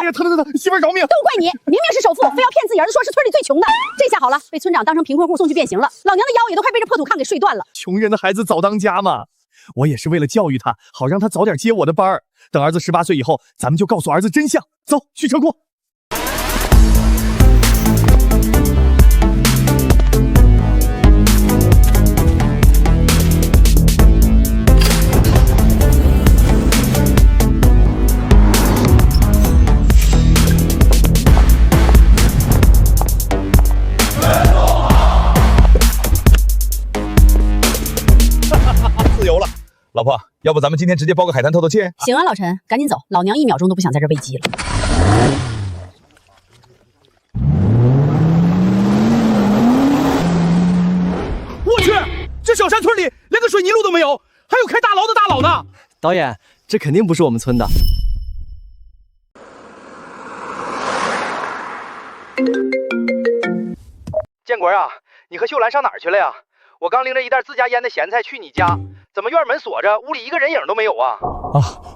呀，疼！媳妇儿饶命！都怪你，明明是首富，非要骗自己儿子说是村里最穷的。这下好了，被村长当成贫困户送去变形了，老娘的腰也都快被这破土炕给睡断了。穷人的孩子早当家嘛，我也是为了教育他，好让他早点接我的班儿。等儿子18岁以后，咱们就告诉儿子真相。走，去车库。老婆，要不咱们今天直接包个海滩透透气？行啊，老陈，赶紧走，老娘1秒钟都不想在这喂鸡了。我去，这小山村里连个水泥路都没有，还有开大牢的大佬呢！导演，这肯定不是我们村的。建国啊，你和秀兰上哪儿去了呀？我刚拎着一袋自家腌的咸菜去你家，怎么院门锁着，屋里一个人影都没有啊？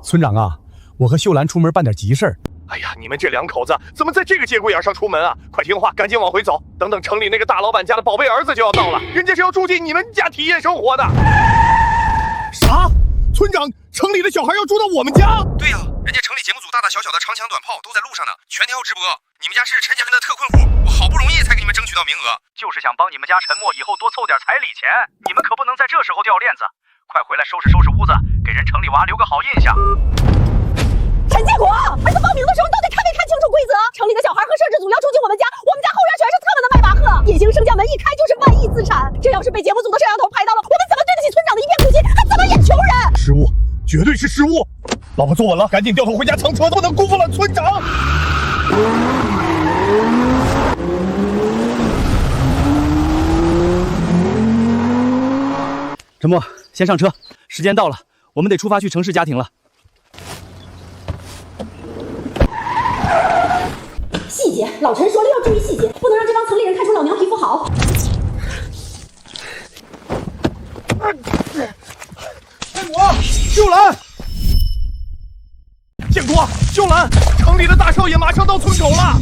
村长啊，我和秀兰出门办点急事儿。哎呀，你们这两口子怎么在这个节骨眼上出门啊？快听话，赶紧往回走，等等城里那个大老板家的宝贝儿子就要到了，人家是要住进你们家体验生活的。啥？村长，城里的小孩要住到我们家？对呀，人家城里节目组大大小小的长枪短炮都在路上呢，全天候直播。你们家是陈家人的特困户，我好不容易才给你们争取到名额，就是想帮你们家陈默以后多凑点彩礼钱，你们可不能在这时候掉链子，快回来收拾收拾屋子，给人城里娃留个好印象。陈建国，儿子报名的时候都得看没看清楚规则。城里的小孩和摄制组要住进我们家，我们家后院全是特么的迈巴赫，野性升降门一开就是万亿资产。这要是被节目组的摄像头拍到了，我们怎么对得起村长的一片苦心，还怎么演穷人？失误，绝对是失误。老婆坐稳了，赶紧掉头回家藏车，不能辜负了村长。陈默，先上车，时间到了，我们得出发去城市家庭了。细节，老陈说了要注意细节，不能让这帮村里人看出老娘皮肤好。建国，秀兰，建国，秀兰，城里的大少爷马上到村口了。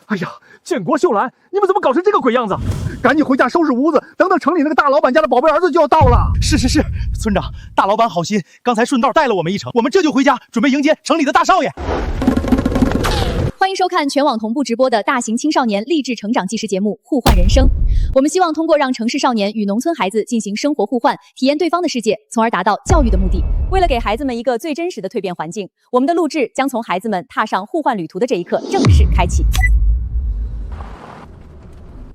哎呀，建国、秀兰，你们怎么搞成这个鬼样子？赶紧回家收拾屋子，等等城里那个大老板家的宝贝儿子就要到了。是，村长，大老板好心，刚才顺道带了我们一程，我们这就回家，准备迎接城里的大少爷。欢迎收看全网同步直播的大型青少年励志成长纪实节目《互换人生》。我们希望通过让城市少年与农村孩子进行生活互换，体验对方的世界，从而达到教育的目的。为了给孩子们一个最真实的蜕变环境，我们的录制将从孩子们踏上互换旅途的这一刻正式开启。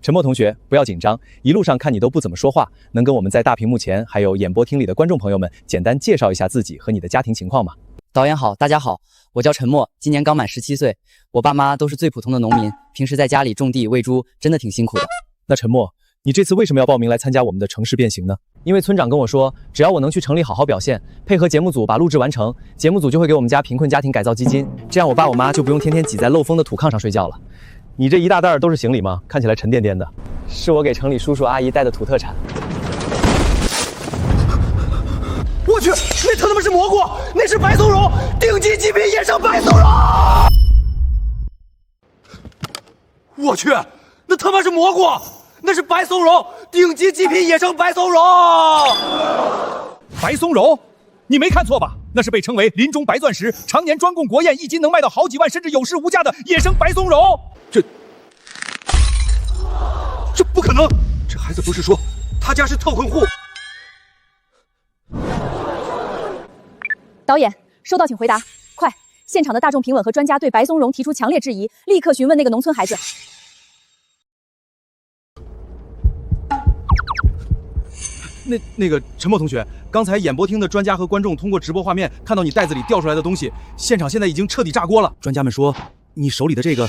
陈默同学，不要紧张，一路上看你都不怎么说话，能跟我们在大屏幕前还有演播厅里的观众朋友们简单介绍一下自己和你的家庭情况吗？导演好，大家好，我叫陈默，今年刚满17岁，我爸妈都是最普通的农民，平时在家里种地喂猪，真的挺辛苦的。那陈默，你这次为什么要报名来参加我们的城市变形呢？因为村长跟我说，只要我能去城里好好表现，配合节目组把录制完成，节目组就会给我们家贫困家庭改造基金，这样我爸我妈就不用天天挤在漏风的土炕上睡觉了。你这一大袋都是行李吗？看起来沉甸甸的，是我给城里叔叔阿姨带的土特产。我去，那他妈是蘑菇，那是白松茸，顶级极品野生白松茸！我去，那他妈是蘑菇，那是白松茸，顶级极品野生白松茸！白松茸？你没看错吧？那是被称为林中白钻石，常年专供国宴，1斤能卖到好几万，甚至有市无价的野生白松茸。这不可能！这孩子不是说他家是特困户？导演，收到请回答，快！现场的大众评委和专家对白松茸提出强烈质疑，立刻询问那个农村孩子。那个陈默同学，刚才演播厅的专家和观众通过直播画面看到你袋子里掉出来的东西，现场现在已经彻底炸锅了。专家们说，你手里的这个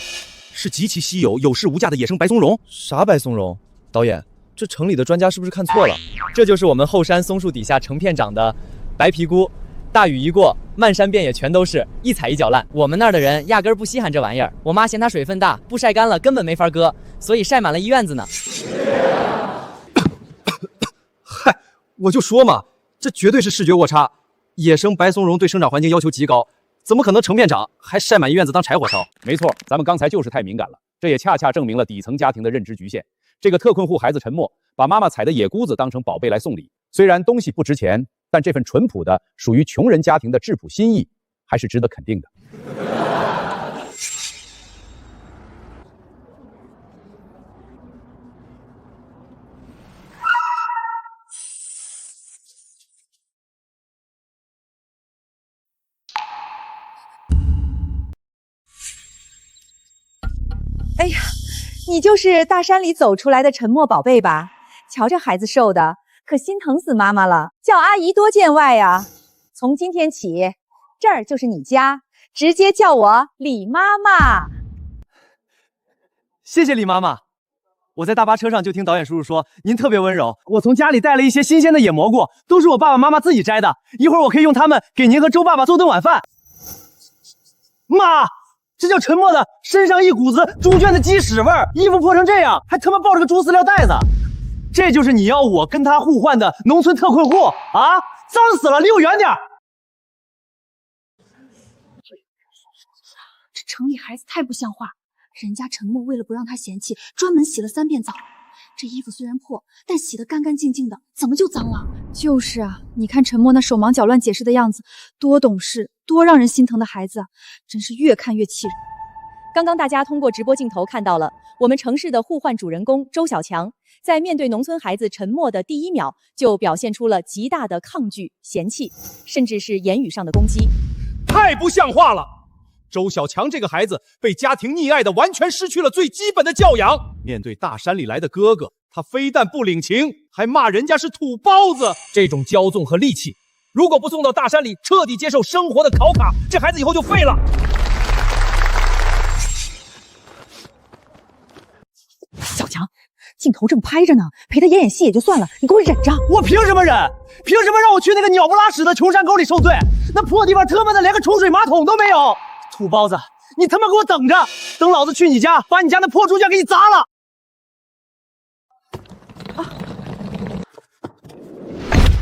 是极其稀有、有市无价的野生白松茸。啥白松茸？导演，这城里的专家是不是看错了？这就是我们后山松树底下成片长的白皮菇，大雨一过，漫山遍野全都是，一踩一脚烂。我们那儿的人压根儿不稀罕这玩意儿，我妈嫌它水分大，不晒干了根本没法割，所以晒满了一院子呢。我就说嘛，这绝对是视觉误差。野生白松茸对生长环境要求极高，怎么可能成片长还晒满院子当柴火烧？没错，咱们刚才就是太敏感了，这也恰恰证明了底层家庭的认知局限。这个特困户孩子陈默，把妈妈采的野菇子当成宝贝来送礼，虽然东西不值钱，但这份淳朴的、属于穷人家庭的质朴心意，还是值得肯定的。哎呀，你就是大山里走出来的沉默宝贝吧？瞧这孩子瘦的，可心疼死妈妈了。叫阿姨多见外呀！从今天起，这儿就是你家，直接叫我李妈妈。谢谢李妈妈。我在大巴车上就听导演叔叔说您特别温柔，我从家里带了一些新鲜的野蘑菇，都是我爸爸妈妈自己摘的，一会儿我可以用它们给您和周爸爸做顿晚饭。妈，这叫沉默的身上一股子猪圈的鸡屎味儿，衣服破成这样，还他妈抱着个猪饲料袋子，这就是你要我跟他互换的农村特困户啊！脏死了，离我远点！这城里孩子太不像话，人家沉默为了不让他嫌弃，专门洗了3遍澡。这衣服虽然破，但洗得干干净净的，怎么就脏了？就是啊，你看沉默那手忙脚乱解释的样子，多懂事，多让人心疼的孩子啊，真是越看越气人。刚刚大家通过直播镜头看到了我们城市的互换主人公周小强，在面对农村孩子沉默的第1秒，就表现出了极大的抗拒、嫌弃，甚至是言语上的攻击。太不像话了！周小强这个孩子被家庭溺爱的完全失去了最基本的教养。面对大山里来的哥哥，他非但不领情，还骂人家是土包子。这种骄纵和戾气，如果不送到大山里彻底接受生活的考卡，这孩子以后就废了。小强，镜头正拍着呢，陪他演戏也就算了，你给我忍着！我凭什么忍？凭什么让我去那个鸟不拉屎的穷山沟里受罪？那破地方他妈的连个冲水马桶都没有！土包子，你他妈给我等着，等老子去你家，把你家那破猪圈给你砸了！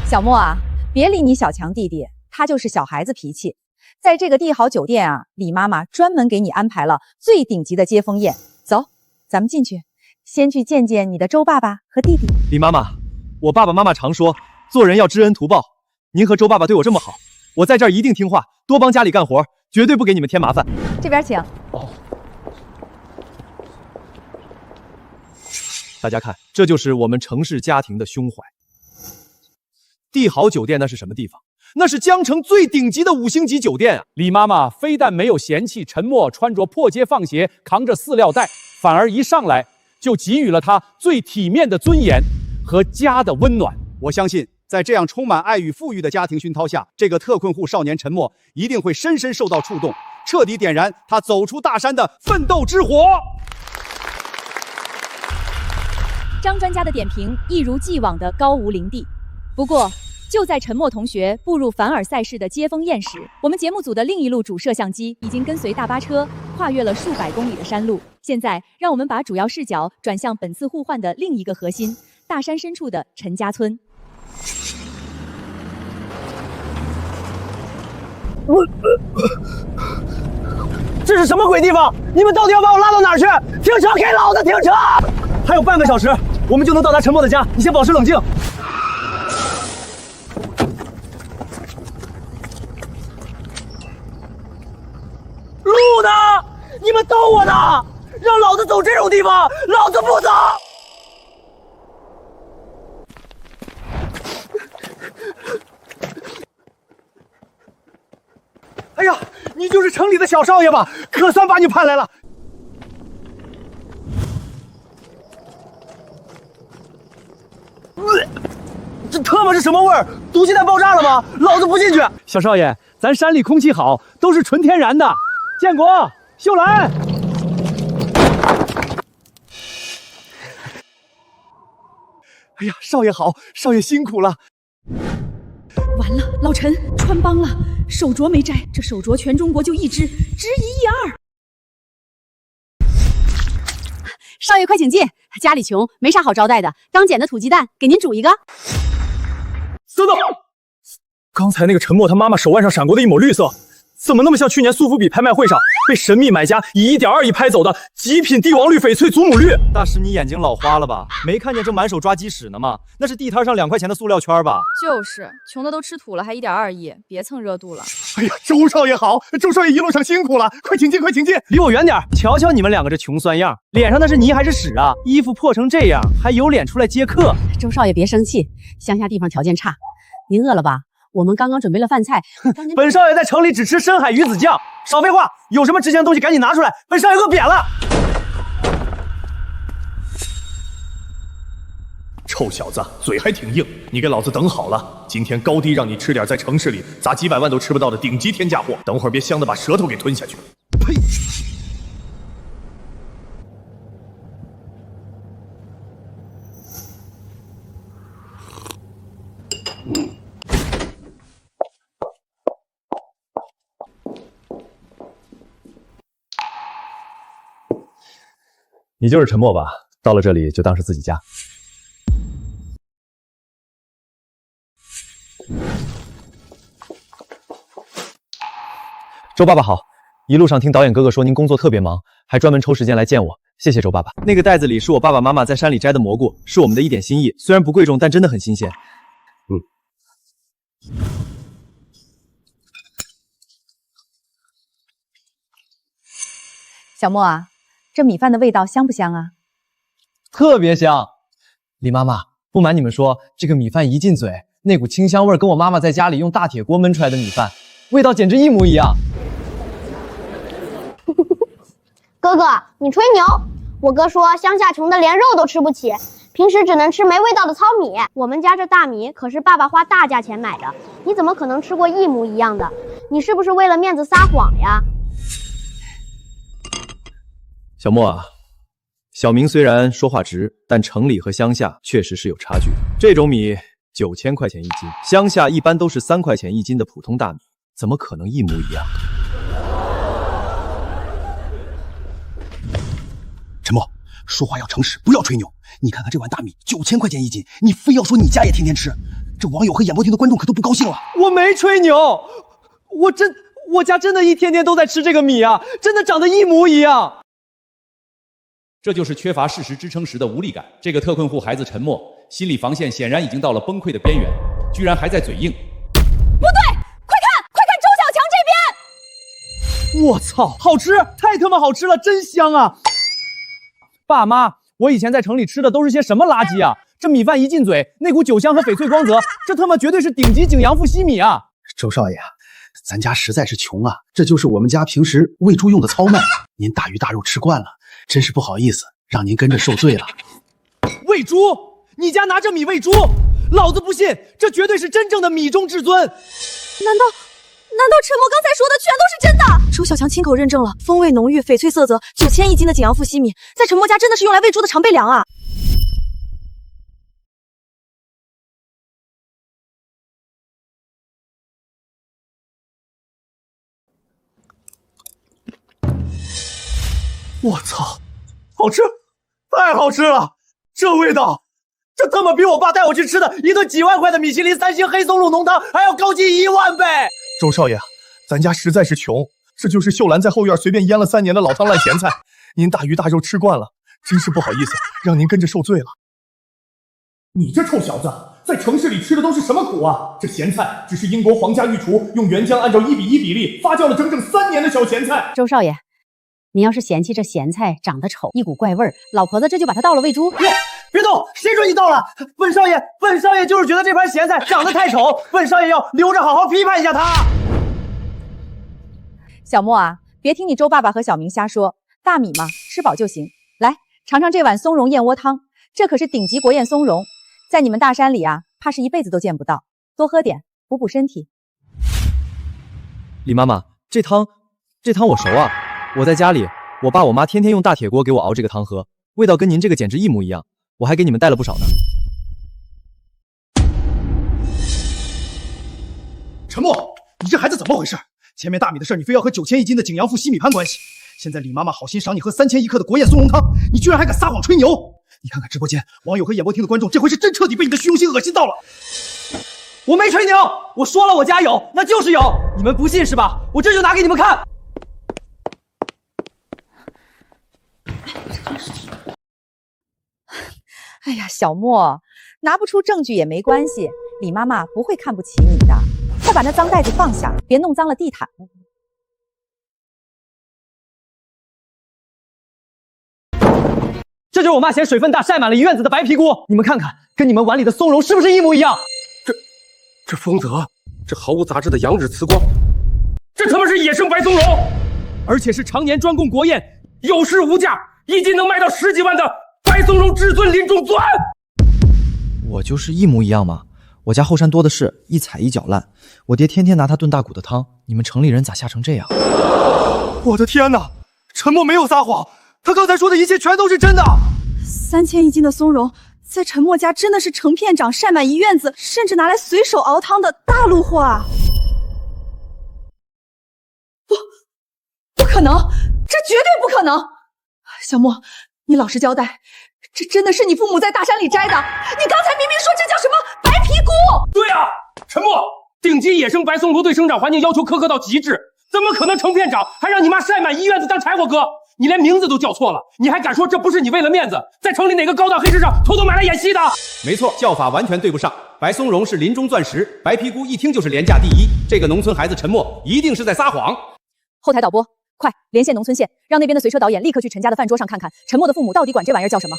小莫啊，别理你小强弟弟，他就是小孩子脾气。在这个帝豪酒店啊，李妈妈专门给你安排了最顶级的接风宴。走，咱们进去，先去见见你的周爸爸和弟弟。李妈妈，我爸爸妈妈常说，做人要知恩图报。您和周爸爸对我这么好，我在这儿一定听话，多帮家里干活，绝对不给你们添麻烦。这边请。大家看，这就是我们城市家庭的胸怀。帝豪酒店那是什么地方？那是江城最顶级的5星级酒店啊！李妈妈非但没有嫌弃沉默穿着破街放鞋，扛着饲料袋，反而一上来就给予了他最体面的尊严和家的温暖。我相信，在这样充满爱与富裕的家庭熏陶下，这个特困户少年沉默一定会深深受到触动，彻底点燃他走出大山的奋斗之火。张专家的点评一如既往的高无灵地。不过，就在沉默同学步入凡尔赛式的接风宴时，我们节目组的另一路主摄像机已经跟随大巴车跨越了数百公里的山路。现在，让我们把主要视角转向本次互换的另一个核心——大山深处的陈家村。这是什么鬼地方？你们到底要把我拉到哪儿去？停车，给老子停车！还有半个小时，我们就能到达沉默的家，你先保持冷静。路呢？你们逗我呢？让老子走这种地方，老子不走！哎呀，你就是城里的小少爷吧？可算把你盼来了。这特么是什么味儿？毒气弹爆炸了吗？老子不进去！小少爷，咱山里空气好，都是纯天然的。建国、秀兰，哎呀，少爷好，少爷辛苦了。完了，老陈穿帮了，手镯没摘，这手镯全中国就1只，值1亿2。少爷快请进，家里穷，没啥好招待的，刚捡的土鸡蛋，给您煮一个。等等，刚才那个陈默他妈妈手腕上闪过的一抹绿色，怎么那么像去年苏富比拍卖会上被神秘买家以1.2亿拍走的极品帝王绿翡翠祖母绿？大师，你眼睛老花了吧？没看见正满手抓鸡屎呢吗？那是地摊上2块钱的塑料圈吧？就是，穷的都吃土了，还1.2亿，别蹭热度了。哎呀，周少爷好，周少爷一路上辛苦了，快请进，快请进！离我远点！瞧瞧你们2个这穷酸样，脸上那是泥还是屎啊？衣服破成这样，还有脸出来接客？周少爷别生气，乡下地方条件差，您饿了吧？我们刚刚准备了饭菜。本少爷在城里只吃深海鱼子酱。少废话，有什么值钱的东西赶紧拿出来，本少爷饿扁了。臭小子，嘴还挺硬，你给老子等好了！今天高低让你吃点在城市里砸几百万都吃不到的顶级天价货，等会儿别香的把舌头给吞下去。呸！你就是陈默吧？到了这里就当是自己家。周爸爸好，一路上听导演哥哥说您工作特别忙，还专门抽时间来见我，谢谢周爸爸。那个袋子里是我爸爸妈妈在山里摘的蘑菇，是我们的一点心意，虽然不贵重，但真的很新鲜。小莫啊，这米饭的味道香不香啊？特别香。李妈妈，不瞒你们说，这个米饭一进嘴，那股清香味跟我妈妈在家里用大铁锅焖出来的米饭味道简直一模一样。哥哥，你吹牛！我哥说乡下穷的连肉都吃不起，平时只能吃没味道的糙米。我们家这大米可是爸爸花大价钱买的，你怎么可能吃过一模一样的？你是不是为了面子撒谎呀？小莫啊，小明虽然说话直，但城里和乡下确实是有差距的。这种米9000块钱一斤，乡下一般都是3块钱一斤的普通大米，怎么可能一模一样？陈默，说话要诚实，不要吹牛。你看看这碗大米9000块钱一斤，你非要说你家也天天吃，这网友和演播厅的观众可都不高兴了。我没吹牛，我家真的一天天都在吃这个米啊，真的长得一模一样。这就是缺乏事实支撑时的无力感。这个特困户孩子陈默，心理防线显然已经到了崩溃的边缘，居然还在嘴硬。不对，快看周小强这边！我操，好吃，太他妈好吃了，真香啊！爸妈，我以前在城里吃的都是些什么垃圾啊？这米饭一进嘴，那股酒香和翡翠光泽，这他妈绝对是顶级景阳赋西米啊！周少爷，咱家实在是穷啊，这就是我们家平时喂猪用的糙麦，您大鱼大肉吃惯了，真是不好意思，让您跟着受罪了。喂猪？你家拿这米喂猪？老子不信，这绝对是真正的米中至尊。难道陈默刚才说的全都是真的？周小强亲口认证了，风味浓郁，翡翠色泽，9000一斤的景阳赋西米，在陈默家真的是用来喂猪的常备粮啊！我操，好吃，太好吃了！这味道，这他妈比我爸带我去吃的一顿几万块的米其林3星黑松露浓汤还要高级1万倍！周少爷，咱家实在是穷，这就是秀兰在后院随便腌了3年的老汤烂咸菜，您大鱼大肉吃惯了，真是不好意思，让您跟着受罪了。你这臭小子，在城市里吃的都是什么苦啊？这咸菜只是英国皇家御厨用原浆按照1比1比例发酵了整整3年的小咸菜。周少爷，您要是嫌弃这咸菜长得丑，一股怪味儿，老婆子这就把它倒了喂猪。别动！谁准你倒了？本少爷就是觉得这盘咸菜长得太丑，本少爷要留着好好批判一下他。小莫啊，别听你周爸爸和小明瞎说，大米嘛，吃饱就行。来，尝尝这碗松茸燕窝汤，这可是顶级国宴松茸，在你们大山里啊，怕是一辈子都见不到。多喝点，补补身体。李妈妈，这汤我熟啊，我在家里，我爸我妈天天用大铁锅给我熬这个汤喝，味道跟您这个简直一模一样，我还给你们带了不少呢。陈默，你这孩子怎么回事？前面大米的事你非要和9000一斤的景阳赋西米攀关系，现在李妈妈好心赏你喝3000一克的国宴松茸汤，你居然还敢撒谎吹牛！你看看直播间网友和演播厅的观众，这回是真彻底被你的虚荣心恶心到了。我没吹牛，我说了我家有，那就是有，你们不信是吧？我这就拿给你们看。哎呀，小莫，拿不出证据也没关系，李妈妈不会看不起你的。快把那脏袋子放下，别弄脏了地毯。这就是我妈嫌水分大晒满了一院子的白皮菇，你们看看，跟你们碗里的松茸是不是一模一样？这丰泽，这毫无杂质的羊脂瓷光，这他妈是野生白松茸，而且是常年专供国宴，有市无价，一斤能卖到10几万的白松茸至尊林中钻。我就是一模一样嘛，我家后山多的是，一踩一搅烂。我爹天天拿它炖大骨的汤，你们城里人咋吓成这样？我的天哪，陈默没有撒谎，他刚才说的一切全都是真的。3000一斤的松茸，在陈默家真的是成片长，晒满一院子，甚至拿来随手熬汤的大陆货啊！不可能，这绝对不可能！小莫，你老实交代，这真的是你父母在大山里摘的？你刚才明明说这叫什么白皮菇？对啊，陈默，顶级野生白松茸对生长环境要求苛刻到极致，怎么可能成片长，还让你妈晒满一院子当柴火割？你连名字都叫错了，你还敢说这不是你为了面子，在城里哪个高档黑市上偷偷买来演戏的？没错，叫法完全对不上。白松茸是林中钻石，白皮菇一听就是廉价第一。这个农村孩子陈默一定是在撒谎。后台导播，快连线农村县，让那边的随车导演立刻去陈家的饭桌上看看，陈默的父母到底管这玩意儿叫什么？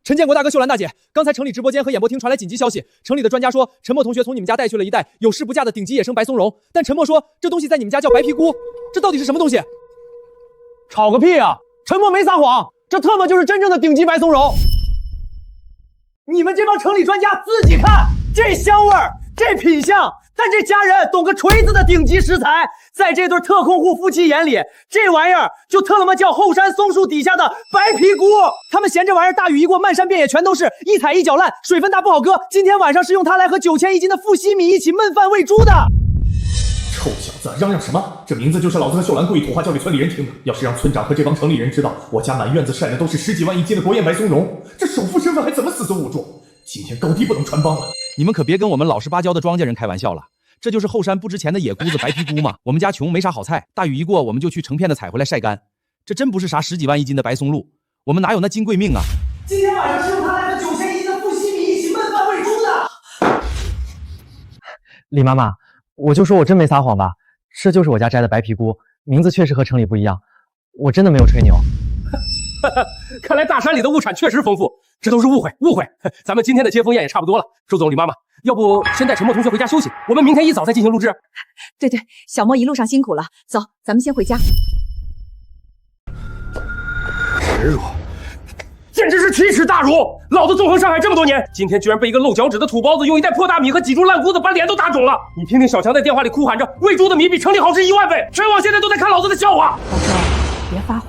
陈建国大哥、秀兰大姐，刚才城里直播间和演播厅传来紧急消息，城里的专家说陈默同学从你们家带去了一袋有市不价的顶级野生白松茸，但陈默说这东西在你们家叫白皮菇，这到底是什么东西？吵个屁啊！陈默没撒谎，这特么就是真正的顶级白松茸。你们这帮城里专家自己看，这香味儿，这品相，但这家人懂个锤子的顶级食材，在这对特控户夫妻眼里，这玩意儿就特他妈叫后山松树底下的白皮菇。他们嫌这玩意儿大雨一过，漫山遍野全都是，一踩一搅烂，水分大不好割。今天晚上是用它来和9000一斤的富硒米一起焖饭喂猪的。臭小子，嚷嚷什么？这名字就是老子和秀兰故意土话叫给村里人听的。要是让村长和这帮城里人知道，我家满院子晒的都是10几万一斤的国宴白松茸，这首富身份还怎么死尊无助？今天高低不能穿帮了。你们可别跟我们老实巴交的庄稼人开玩笑了，这就是后山不值钱的野菇子白皮菇嘛。我们家穷没啥好菜，大雨一过我们就去成片的采回来晒干。这真不是啥10几万一斤的白松露，我们哪有那金贵命啊？今天晚上是用它来和9000一斤的富硒米一起焖饭喂猪的。李妈妈，我就说我真没撒谎吧，这就是我家摘的白皮菇，名字确实和城里不一样，我真的没有吹牛。看来大山里的物产确实丰富，这都是误会。咱们今天的接风宴也差不多了，周总、李妈妈，要不先带陈默同学回家休息，我们明天一早再进行录制。对，小莫一路上辛苦了，走，咱们先回家。耻辱，简直是奇耻大辱！老子纵横上海这么多年，今天居然被一个露脚趾的土包子用一袋破大米和几株烂菇子把脸都打肿了！你听听小强在电话里哭喊着喂猪的米比城里好吃1万倍，全网现在都在看老子的笑话。老周，别发火，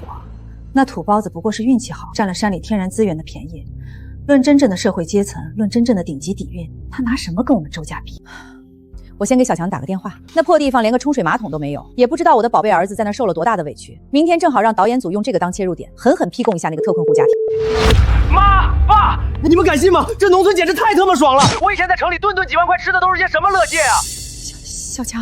那土包子不过是运气好，占了山里天然资源的便宜。论真正的社会阶层，论真正的顶级底蕴，他拿什么跟我们周家比？我先给小强打个电话，那破地方连个冲水马桶都没有，也不知道我的宝贝儿子在那受了多大的委屈。明天正好让导演组用这个当切入点，狠狠批供一下那个特困户家庭。妈爸，你们敢信吗？这农村简直太他妈爽了！我以前在城里顿顿几万块吃的都是些什么乐界啊！小强，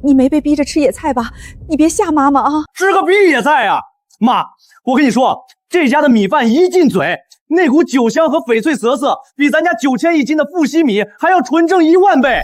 你没被逼着吃野菜吧？你别吓妈妈啊！吃个屁野菜啊！妈，我跟你说，这家的米饭一进嘴，那股酒香和翡翠涩涩，比咱家9000一斤的富硒米还要纯正1万倍。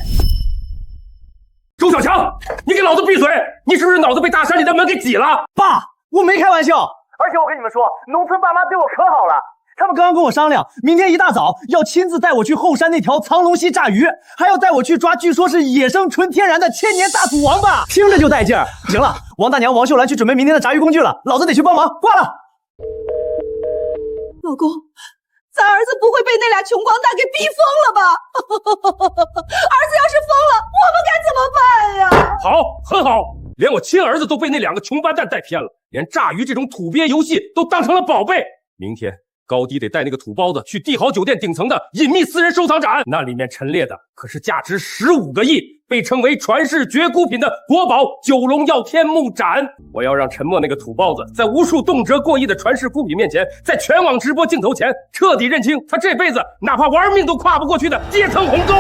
周小强，你给老子闭嘴！你是不是脑子被大山里的门给挤了？爸，我没开玩笑。而且我跟你们说，农村爸妈对我可好了。他们刚刚跟我商量，明天一大早要亲自带我去后山那条藏龙溪炸鱼，还要带我去抓据说是野生纯天然的千年大土王八，听着就带劲儿。行了，王大娘、王秀兰去准备明天的炸鱼工具了，老子得去帮忙，挂了。老公，咱儿子不会被那俩穷光蛋给逼疯了吧？儿子要是疯了，我们该怎么办呀？好，很好，连我亲儿子都被那两个穷八蛋带偏了，连炸鱼这种土鳖游戏都当成了宝贝。明天高低得带那个土包子去帝豪酒店顶层的隐秘私人收藏展，那里面陈列的可是价值15个亿，被称为传世绝孤品的国宝九龙耀天目斩。我要让陈默那个土包子在无数动辄过亿的传世孤品面前，在全网直播镜头前彻底认清他这辈子哪怕玩命都跨不过去的阶层鸿沟。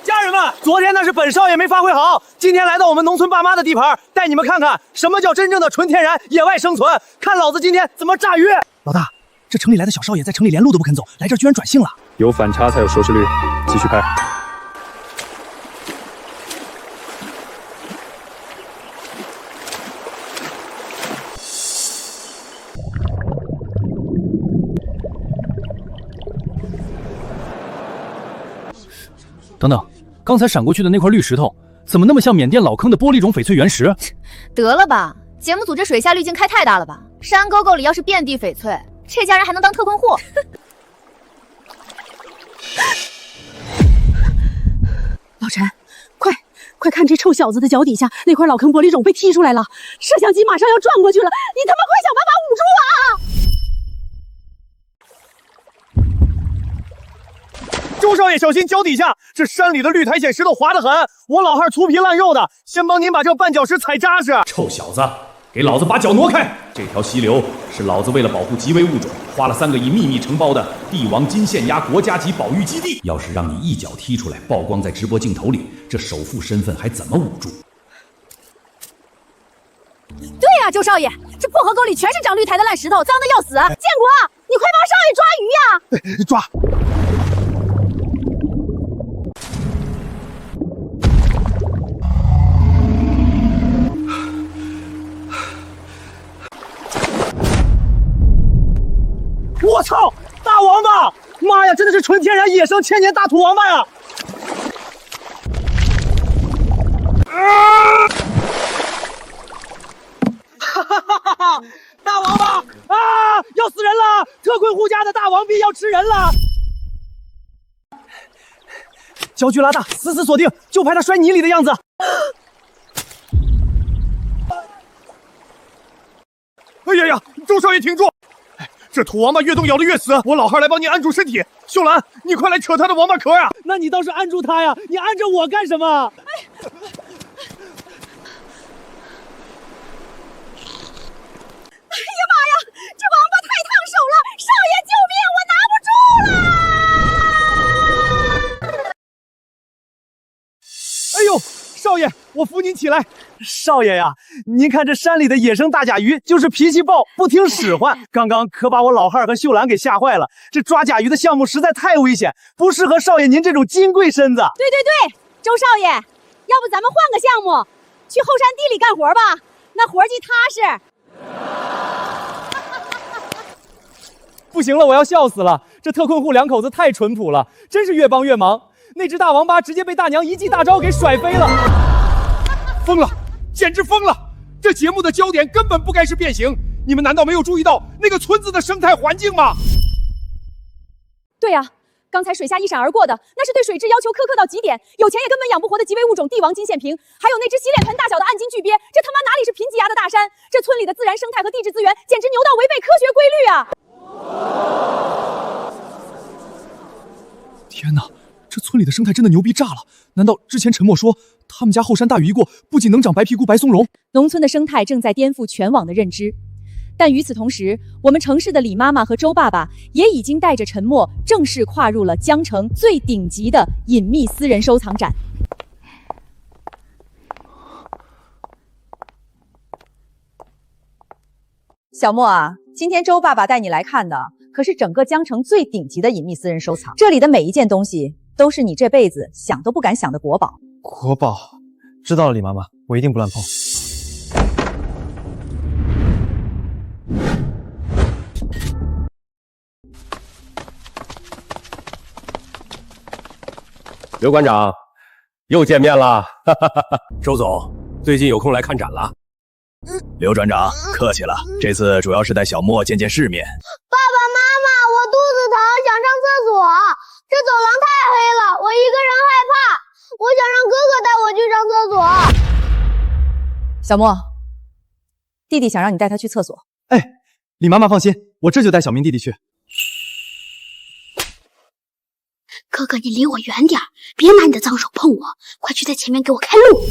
家人们，昨天那是本少爷没发挥好，今天来到我们农村爸妈的地盘，带你们看看什么叫真正的纯天然野外生存。看老子今天怎么炸鱼！老大，这城里来的小少爷在城里连路都不肯走，来这儿居然转性了。有反差才有收视率，继续拍。等等，刚才闪过去的那块绿石头，怎么那么像缅甸老坑的玻璃种翡翠原石？得了吧，节目组这水下滤镜开太大了吧？山沟沟里要是遍地翡翠，这家人还能当特困户？老陈，快看这臭小子的脚底下那块老坑玻璃种被踢出来了，摄像机马上要转过去了，你他妈快想办法捂住啊！周少爷，小心脚底下，这山里的绿苔藓石头滑得很，我老汉粗皮烂肉的，先帮您把这绊脚石踩扎实。臭小子，给老子把脚挪开！这条溪流是老子为了保护极危物种，花了3个亿秘密承包的帝王金县衙国家级保育基地。要是让你一脚踢出来，曝光在直播镜头里，这首富身份还怎么捂住？对呀，周少爷，这破河沟里全是长绿苔的烂石头，脏的要死。建国，你快帮少爷抓鱼呀！抓！我操！大王八！妈呀，真的是纯天然野生千年大土王八呀！哈哈哈哈！大王八啊！要死人了！特困户家的大王逼要吃人了！焦距拉大，死死锁定，就拍他摔泥里的样子。哎呀呀，周少爷停住！这土王八越动咬得越死，我老汉来帮你按住身体。秀兰，你快来扯他的王八壳呀！那你倒是按住他呀，你按着我干什么？哎呀妈呀，这王八太烫手了！少爷救命，我拿不住了！哎呦，少爷，我扶您起来。少爷呀，您看这山里的野生大甲鱼就是脾气暴，不听使唤，刚刚可把我老汉和秀兰给吓坏了。这抓甲鱼的项目实在太危险，不适合少爷您这种金贵身子。对，周少爷，要不咱们换个项目，去后山地里干活吧，那活计踏实。不行了，我要笑死了！这特困户2口子太淳朴了，真是越帮越忙。那只大王八直接被大娘一记大招给甩飞了，疯了，简直疯了！这节目的焦点根本不该是变形，你们难道没有注意到那个村子的生态环境吗？对呀，刚才水下一闪而过的，那是对水质要求苛刻到极点，有钱也根本养不活的极危物种帝王金线瓶，还有那只洗脸盆大小的暗金巨鳖，这他妈哪里是贫瘠牙的大山？这村里的自然生态和地质资源简直牛到违背科学规律啊！天哪，这村里的生态真的牛逼炸了！难道之前陈默说他们家后山大雨一过，不仅能长白皮菇、白松茸？农村的生态正在颠覆全网的认知。但与此同时，我们城市的李妈妈和周爸爸也已经带着陈默正式跨入了江城最顶级的隐秘私人收藏展。小莫啊，今天周爸爸带你来看的可是整个江城最顶级的隐秘私人收藏，这里的每一件东西都是你这辈子想都不敢想的国宝。国宝，知道了，李妈妈，我一定不乱碰。刘馆长，又见面了。周总，最近有空来看展了？刘船长，客气了，这次主要是带小莫见见世面。爸爸妈妈，我肚子疼，想上厕所。这走廊太黑了，我一个人害怕。我想让哥哥带我去上厕所。小莫，弟弟想让你带他去厕所。哎，李妈妈放心，我这就带小明弟弟去。哥哥，你离我远点，别拿你的脏手碰我，快去在前面给我开路。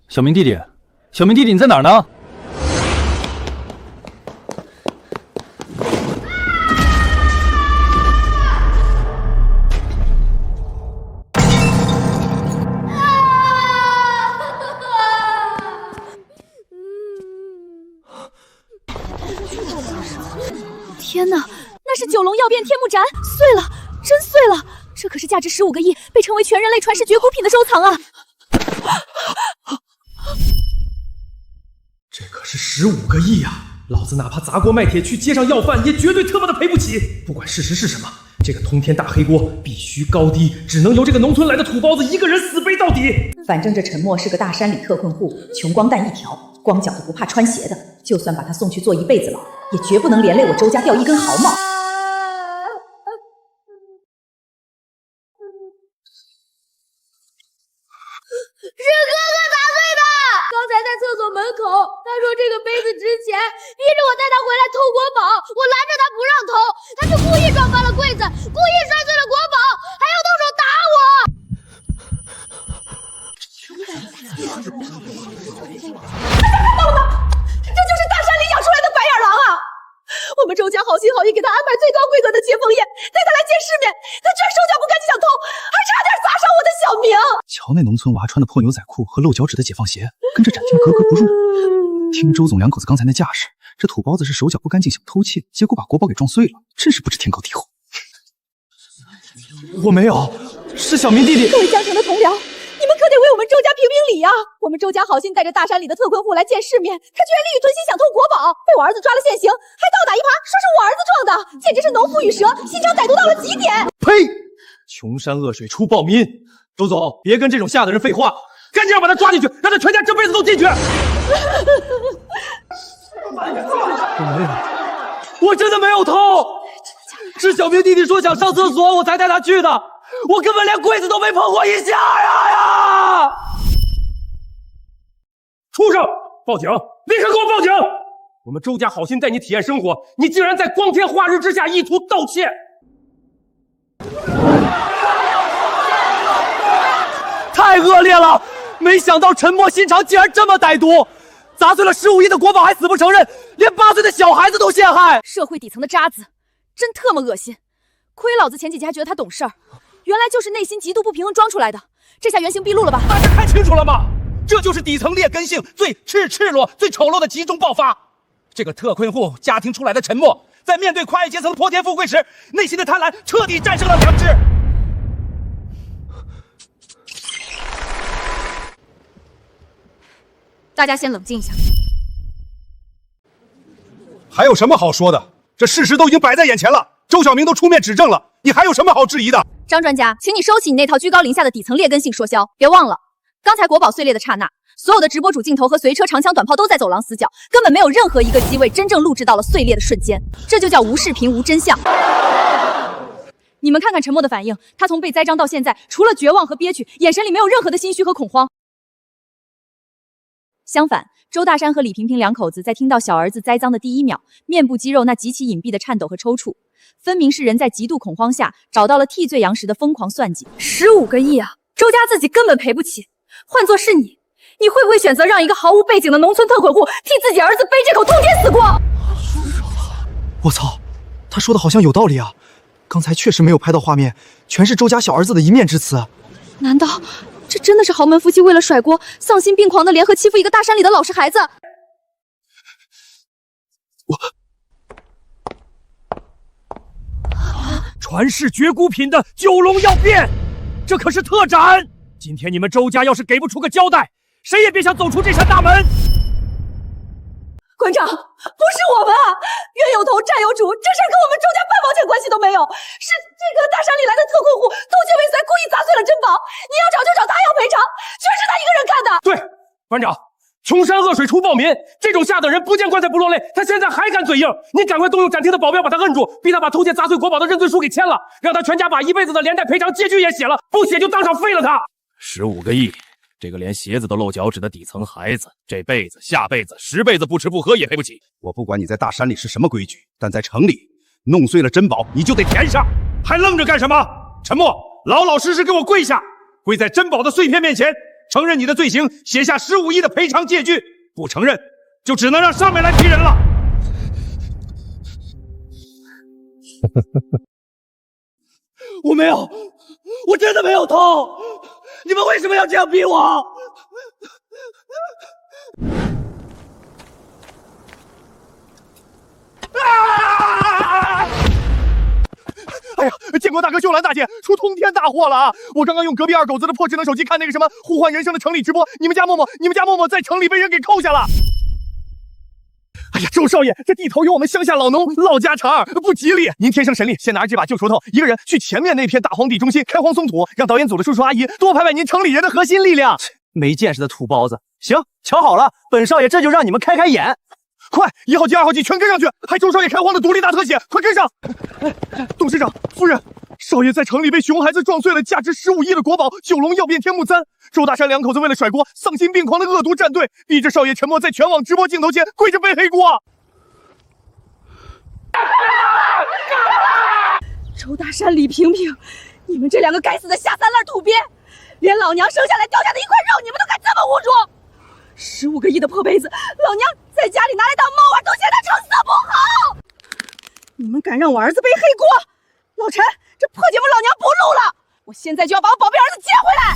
小明弟弟，小明弟弟，你在哪儿呢？天哪，那是九龙药变天目斩，碎了，真碎了！这可是价值15个亿，被称为全人类传世绝孤品的收藏啊！这可是15个亿啊！老子哪怕砸锅卖铁去街上要饭，也绝对他妈的赔不起。不管事实是什么，这个通天大黑锅必须高低只能由这个农村来的土包子一个人死背到底。反正这陈默是个大山里特困户，穷光蛋一条，光脚的不怕穿鞋的，就算把他送去做一辈子牢，也绝不能连累我周家掉一根毫毛。是哥哥砸碎的！刚才在厕所门口，他说这个杯子值钱，逼着我带他回来偷国宝，我拦着他不让偷，他就故意撞翻了柜子，故意摔碎了国宝，还要动手打我。看到了吗？这就是大山里养出来的白眼狼啊！我们周家好心好意给他安排最高规格的接风宴，带他来见世面，他居然手脚不干就想偷，还差点砸伤我的小明。瞧那农村娃穿的破牛仔裤和露脚趾的解放鞋，跟这展厅格格不入。听周总两口子刚才那架势，这土包子是手脚不干净想偷窃，结果把国宝给撞碎了，真是不知天高地厚。我没有，是小明弟弟。各位江城的同僚，你们可得为我们周家评评理啊！我们周家好心带着大山里的特困户来见世面，他居然利欲吞心想偷国宝，被我儿子抓了现行，还倒打一耙，说是我儿子撞的，简直是农夫与蛇，心肠歹毒到了极点。呸！穷山恶水出暴民。周总，别跟这种吓的人废话，赶紧让把他抓进去，让他全家这辈子都进去。我真的没有偷，是小明弟弟说想上厕所，我才带他去的。我根本连柜子都没碰过一下呀！畜生！报警！立刻给我报警！我们周家好心带你体验生活，你竟然在光天化日之下意图盗窃！太恶劣了！没想到陈默心肠竟然这么歹毒，砸碎了15亿的国宝还死不承认，连8岁的小孩子都陷害。社会底层的渣子，真特么恶心！亏老子前几集还觉得他懂事儿，原来就是内心极度不平衡装出来的。这下原形毕露了吧？大家看清楚了吗？这就是底层劣根性最赤裸、最丑陋的集中爆发。这个特困户家庭出来的陈默，在面对跨越阶层的泼天富贵时，内心的贪婪彻底战胜了良知。大家先冷静一下。还有什么好说的？这事实都已经摆在眼前了，周小明都出面指证了，你还有什么好质疑的？张专家，请你收起你那套居高临下的底层劣根性说销。别忘了，刚才国宝碎裂的刹那，所有的直播主镜头和随车长枪短炮都在走廊死角，根本没有任何一个机位真正录制到了碎裂的瞬间，这就叫无视频无真相。你们看看陈默的反应，他从被栽赃到现在，除了绝望和憋屈，眼神里没有任何的心虚和恐慌。相反，周大山和李萍萍两口子在听到小儿子栽赃的第一秒，面部肌肉那极其隐蔽的颤抖和抽搐，分明是人在极度恐慌下找到了替罪羊时的疯狂算计。15个亿啊，周家自己根本赔不起。换作是你，你会不会选择让一个毫无背景的农村特困户替自己儿子背这口通天死锅？我操，他说的好像有道理啊！刚才确实没有拍到画面，全是周家小儿子的一面之词。难道这真的是豪门夫妻为了甩锅，丧心病狂的联合欺负一个大山里的老实孩子？传世绝孤品的九龙药变，这可是特展！今天你们周家要是给不出个交代，谁也别想走出这扇大门！馆长，不是我们啊，冤有头债有主，这事儿跟我们周家半毛钱关系都没有，是这个大山里来的特困户偷窃未遂，故意砸碎了珍宝，你要找就找他要赔偿，全是他一个人干的。对，馆长，穷山恶水出暴民，这种下等人不见棺材不落泪，他现在还敢嘴硬，您赶快动用展厅的保镖把他摁住，逼他把偷窃砸碎国宝的认罪书给签了，让他全家把一辈子的连带赔偿借据也写了，不写就当场废了他。15个亿。这个连鞋子都露脚趾的底层孩子，这辈子、下辈子、10辈子不吃不喝也赔不起。我不管你在大山里是什么规矩，但在城里弄碎了珍宝，你就得填上。还愣着干什么？沉默，老老实实给我跪下，跪在珍宝的碎片面前，承认你的罪行，写下15亿的赔偿借据。不承认，就只能让上面来提人了。我没有，我真的没有偷。你们为什么要这样逼我？哎呀，建国大哥、秀兰大姐，出通天大祸了啊！我刚刚用隔壁二狗子的破智能手机看那个什么互换人生的城里直播，你们家默默在城里被人给扣下了。哎呀，周少爷，这地头有我们乡下老农唠家常，不吉利。您天生神力，先拿着这把旧锄头，一个人去前面那片大荒地中心开荒松土，让导演组的叔叔阿姨多拍拍您城里人的核心力量。没见识的土包子！行，瞧好了，本少爷这就让你们开开眼。快，1号机、2号机全跟上去，拍周少爷开荒的独立大特写，快跟上！董事长、夫人，少爷在城里被熊孩子撞碎了价值15亿的国宝九龙曜变天目簪。周大山两口子为了甩锅，丧心病狂的恶毒战队，逼着少爷沉默在全网直播镜头前跪着背黑锅。周大山、李萍萍，你们这两个该死的下三滥土鳖，连老娘生下来掉下的一块肉，你们都敢这么侮辱！15个亿的破杯子，老娘在家里拿来当猫玩，都嫌它成色不好。你们敢让我儿子背黑锅？老陈，这破节目老娘不录了，我现在就要把我宝贝儿子接回来。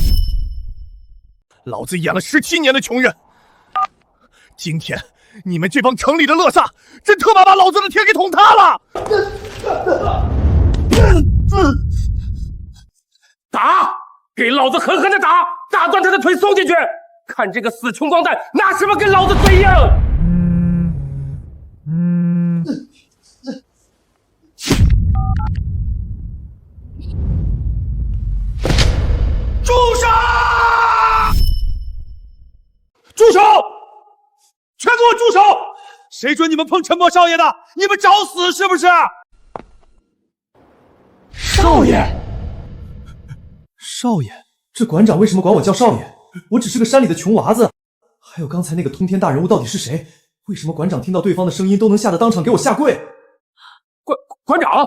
老子演了17年的穷人，今天你们这帮城里的乐萨，真他妈把老子的天给捅塌了！打！给老子狠狠的打！打断他的腿送进去！看这个死穷光蛋拿什么跟老子嘴硬！住手！住手！全给我住手！谁准你们碰陈默少爷的？你们找死是不是？少爷，少爷，这馆长为什么管我叫少爷？我只是个山里的穷娃子。还有刚才那个通天大人物到底是谁？为什么馆长听到对方的声音都能吓得当场给我下跪？馆长，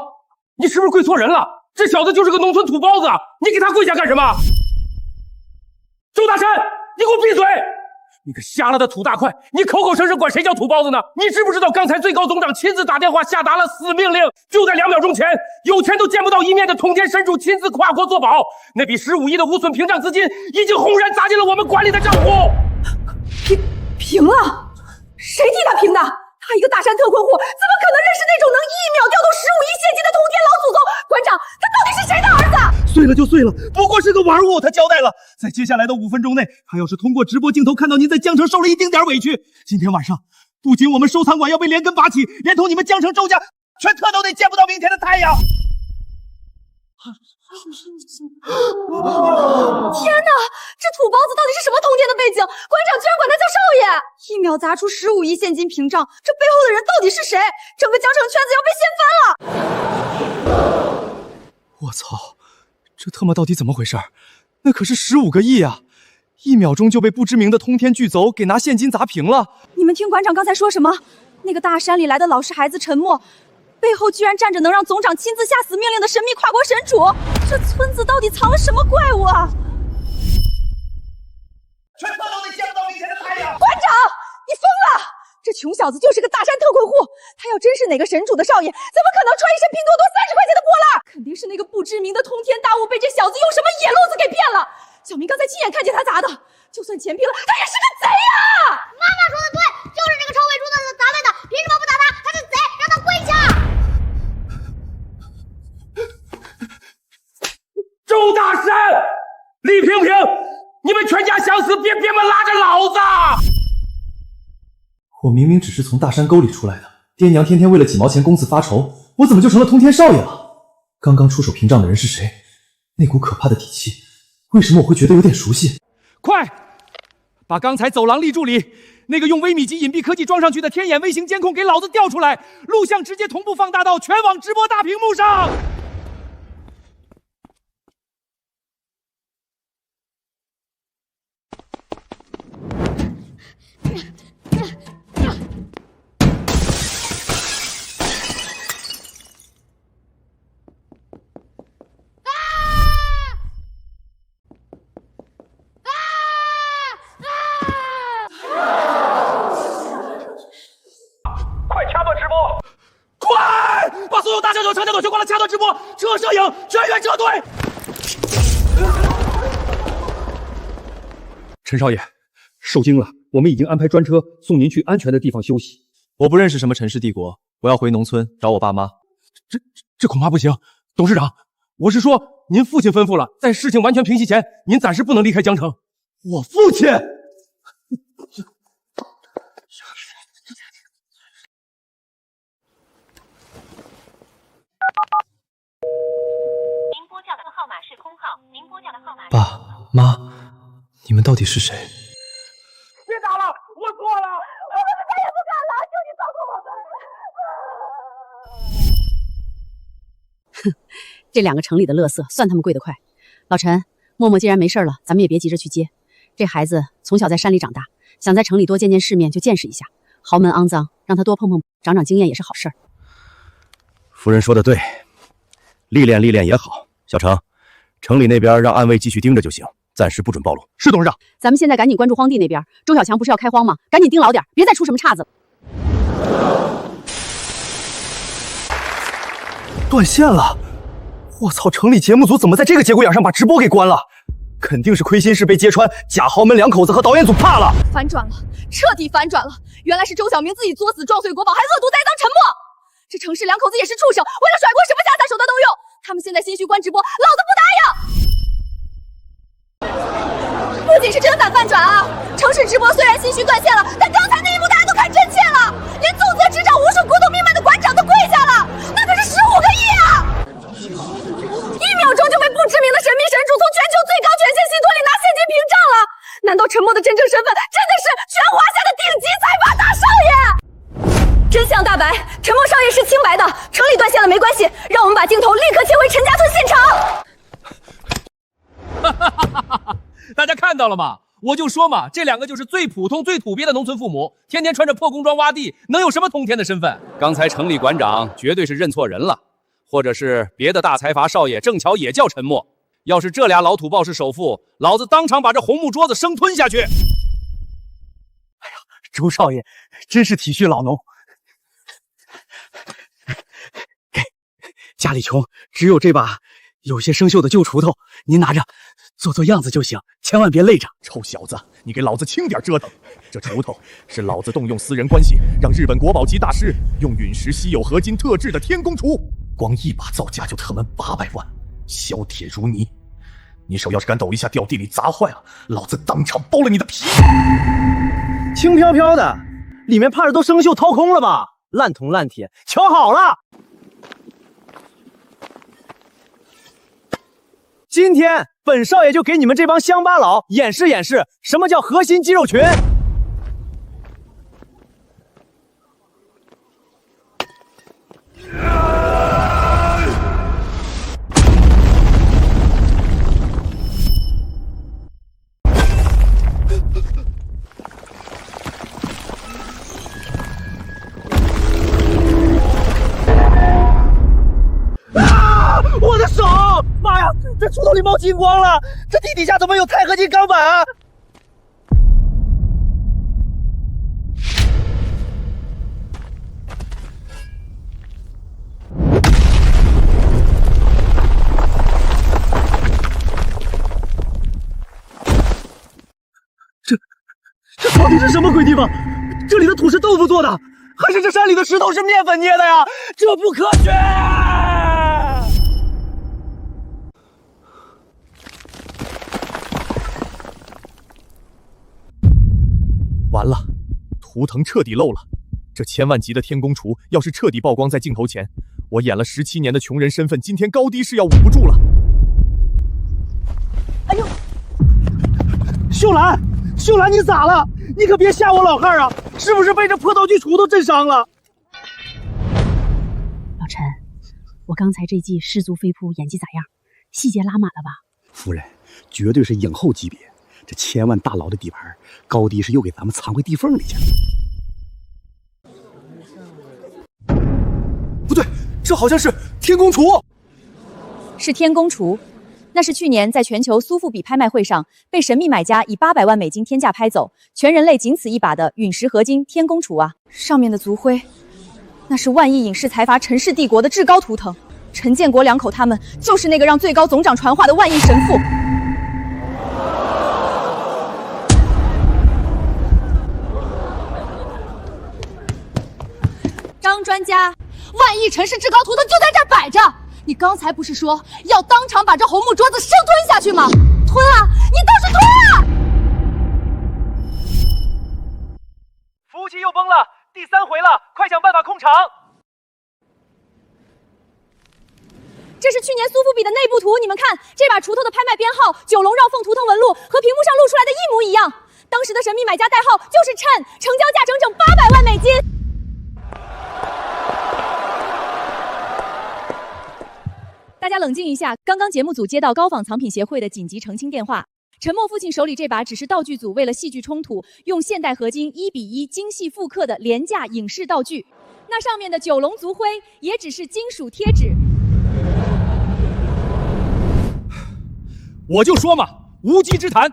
你是不是跪错人了？这小子就是个农村土包子，你给他跪下干什么？周大山，你给我闭嘴！你个瞎了的土大块，你口口声声管谁叫土包子呢？你知不知道刚才最高总长亲自打电话下达了死命令，就在2秒钟前，有钱都见不到一面的通天神主亲自跨国作保，那笔15亿的无损屏障资金已经轰然砸进了我们管理的账户。平了？谁替他平的？他一个大山特困户，怎么可能认识那种能1秒调动15亿现金的通天老祖宗？馆长，他到底是谁的儿子？碎了就碎了，不过是个玩物。他交代了，在接下来的5分钟内，他要是通过直播镜头看到您在江城受了一丁点委屈，今天晚上不仅我们收藏馆要被连根拔起，连同你们江城周家全特都得见不到明天的太阳。天哪，这土包子到底是什么通天的背景？馆长居然管他叫少爷！1秒砸出15亿现金屏障，这背后的人到底是谁？整个江城圈子要被掀翻了！我操，这他妈到底怎么回事？那可是15个亿啊！1秒钟就被不知名的通天巨走给拿现金砸平了。你们听馆长刚才说什么？那个大山里来的老实孩子沉默，背后居然站着能让总长亲自下死命令的神秘跨国神主，这村子到底藏了什么怪物啊？全特都得见不到明天的太阳！馆长，你疯了！这穷小子就是个大山特困户，他要真是哪个神主的少爷，怎么可能穿一身拼多多30块钱的破烂？肯定是那个不知名的通天大物被这小子用什么野路子给骗了。小明刚才亲眼看见他砸的，就算钱拼了，他也是个贼啊！妈妈说的对，就是这个臭尾猪子砸烂的，凭什么不打他？他是贼，让他跪下！周大山、李萍萍，你们全家想死，别们拉着老子！我明明只是从大山沟里出来的，爹娘天天为了几毛钱工资发愁，我怎么就成了通天少爷了？刚刚出手屏障的人是谁？那股可怕的底气，为什么我会觉得有点熟悉？快，把刚才走廊立柱里那个用微米级隐蔽科技装上去的天眼微型监控给老子调出来，录像直接同步放大到全网直播大屏幕上。把所有大小球、长角短全挂了，掐断直播，撤摄影，全员撤退。陈少爷，受惊了，我们已经安排专车送您去安全的地方休息。我不认识什么陈氏帝国，我要回农村找我爸妈。这恐怕不行，董事长，我是说，您父亲吩咐了，在事情完全平息前，您暂时不能离开江城。我父亲。您拨叫的号码是空号，您拨叫的号码是。爸妈，你们到底是谁？别打了，我错了，我们再也不敢了，求你放过我们。哼，这2个城里的垃圾，算他们跪得快。老陈，默默既然没事了，咱们也别急着去接。这孩子从小在山里长大，想在城里多见见世面，就见识一下。豪门肮脏，让他多碰碰，长长经验也是好事儿。夫人说的对，历练历练也好。小程，城里那边让暗卫继续盯着就行，暂时不准暴露。是董事长。咱们现在赶紧关注荒地那边，周小强不是要开荒吗？赶紧盯牢点，别再出什么岔子了。断线了！我操，城里节目组怎么在这个节骨眼上把直播给关了？肯定是亏心事被揭穿，假豪门2口子和导演组怕了。反转了，彻底反转了！原来是周小明自己作死撞碎国宝，还恶毒栽赃陈默。这城市2口子也是畜生，为了甩锅什么下三手段都用。他们现在心虚关直播，老子不答应！不仅是真反转啊，城市直播虽然心虚断线了，但刚才那一幕大家都看真切了，连纵责执掌无数国统命脉的馆长都跪下了，那可是15个亿啊！1秒钟就被不知名的神秘神主从全球最高权限信托里拿现金屏障了，难道陈默的真正身份真的是全华夏的顶级财阀大少爷？真相大白，陈默少爷是清白的，城里断线了没关系，让我们把镜头立刻切回陈家村现场。大家看到了吗？我就说嘛，这2个就是最普通、最土鳖的农村父母，天天穿着破工装挖地，能有什么通天的身份？刚才城里馆长绝对是认错人了，或者是别的大财阀少爷正巧也叫陈默。要是这俩老土豹是首富，老子当场把这红木桌子生吞下去。周少爷真是体恤老农。给，家里穷，只有这把有些生锈的旧锄头，您拿着做做样子就行，千万别累着。臭小子，你给老子轻点折腾！这锄头是老子动用私人关系，让日本国宝级大师用陨石稀有合金特制的天宫锄，光一把造价就特门800万，削铁如泥。你手要是敢抖一下，掉地里砸坏了，老子当场剥了你的皮！轻飘飘的，里面怕是都生锈掏空了吧？烂铜烂铁，瞧好了！今天本少爷就给你们这帮乡巴佬演示演示，什么叫核心肌肉群。我的手！妈呀，这锄头里冒金光了！这地底下怎么有钛合金钢板啊？这到底是什么鬼地方？这里的土是豆腐做的，还是这山里的石头是面粉捏的呀？这不科学！完了，图腾彻底漏了。这千万级的天宫厨要是彻底曝光在镜头前，我演了17年的穷人身份，今天高低是要捂不住了。哎呦，秀兰，秀兰，你咋了？你可别吓我老汉啊！是不是被这破道具厨都震伤了？老陈，我刚才这季失足飞扑演技咋样？细节拉满了吧？夫人，绝对是影后级别，这千万大佬的底盘，高低是又给咱们藏回地缝里去了。不对，这好像是天宫厨。是天宫厨，那是去年在全球苏富比拍卖会上被神秘买家以800万美金天价拍走，全人类仅此一把的陨石合金天宫厨啊！上面的族徽，那是万亿影视财阀陈氏帝国的至高图腾。陈建国两口他们就是那个让最高总长传话的万亿神父。张专家，万亿陈氏至高图腾就在这儿摆着，你刚才不是说要当场把这红木桌子生吞下去吗？吞啊，你倒是吞啊！服务器又崩了，第3回了，快想办法控场。这是去年苏富比的内部图，你们看，这把锄头的拍卖编号、九龙绕凤图腾纹路和屏幕上露出来的一模一样。当时的神秘买家代号就是琛，成交价整整800万美金。大家冷静一下，刚刚节目组接到高仿藏品协会的紧急澄清电话。陈默父亲手里这把只是道具组为了戏剧冲突，用现代合金1:1精细复刻的廉价影视道具。那上面的九龙族徽也只是金属贴纸。我就说嘛，无稽之谈！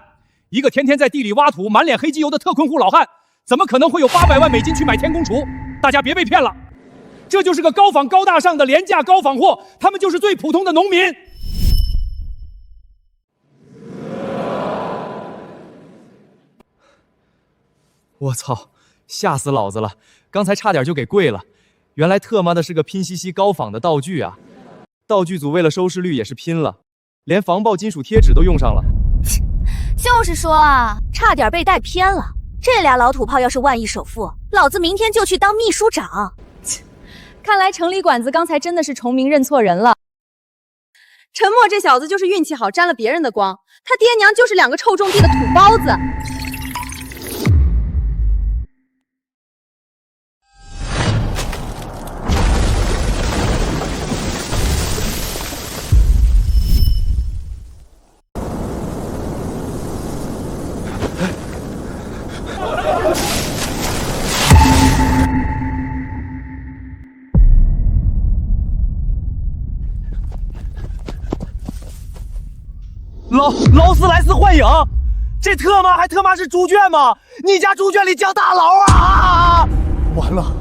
一个天天在地里挖土、满脸黑机油的特困户老汉，怎么可能会有800万美金去买天宫厨？大家别被骗了，这就是个高仿高大上的廉价高仿货，他们就是最普通的农民。我操，吓死老子了！刚才差点就给跪了。原来特妈的是个拼夕夕高仿的道具啊！道具组为了收视率也是拼了。连防爆金属贴纸都用上了，就是说啊，差点被带偏了。这俩老土炮要是万亿首富，老子明天就去当秘书长。看来城里馆子刚才真的是重名认错人了。陈默这小子就是运气好，沾了别人的光。他爹娘就是2个臭种地的土包子。劳斯莱斯幻影，这特妈还他妈是猪圈吗？你家猪圈里降大牢啊！完了，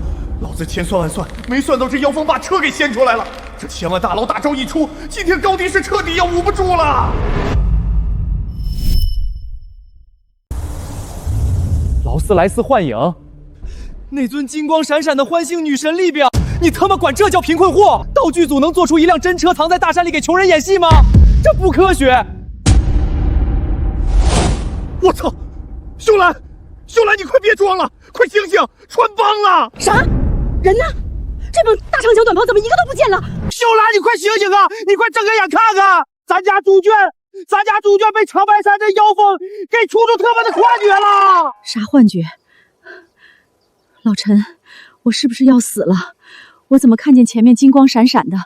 老子千算万算，没算到这妖风把车给掀出来了。这千万大佬大招一出，今天高低是彻底要捂不住了。劳斯莱斯幻影，那尊金光闪闪的欢星女神力表，你他妈管这叫贫困户？道具组能做出一辆真车藏在大山里给穷人演戏吗？这不科学！我操！秀兰，秀兰，你快别装了，快醒醒，穿帮了！啥？人呢？这帮大长枪短炮怎么一个都不见了？秀兰，你快醒醒啊！你快睁开眼看看，咱家猪圈被长白山这妖风给出他妈的幻觉了！啥幻觉？老陈，我是不是要死了？我怎么看见前面金光闪闪的？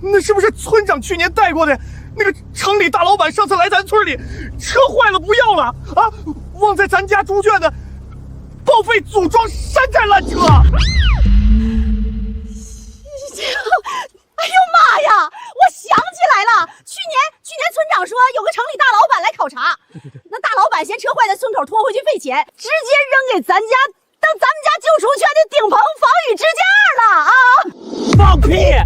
那是不是村长去年带过的那个城里大老板？上次来咱村里，车坏了不要了啊，忘在咱家猪圈的报废组装山寨烂车。哎呦妈呀！我想起来了，去年村长说有个城里大老板来考察，那大老板嫌车坏在村口拖回去费钱，直接扔给咱家当咱们家救赎圈的顶棚防雨支架了啊！放屁！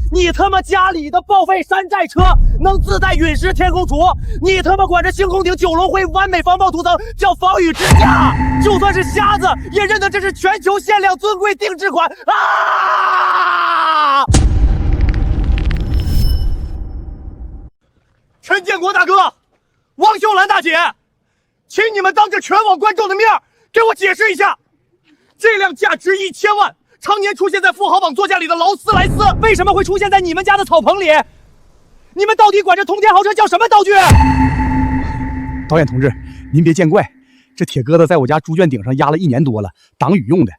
你他妈家里的报废山寨车能自带陨石天空图，你他妈管这星空顶九龙辉完美防爆涂层叫防雨支架？就算是瞎子也认得这是全球限量尊贵定制款啊！建国大哥、王秀兰大姐，请你们当着全网观众的面给我解释一下，这辆价值1000万、常年出现在富豪榜座驾里的劳斯莱斯，为什么会出现在你们家的草棚里？你们到底管这通天豪车叫什么道具？导演同志，您别见怪，这铁疙瘩在我家猪圈顶上压了1年多了，挡雨用的。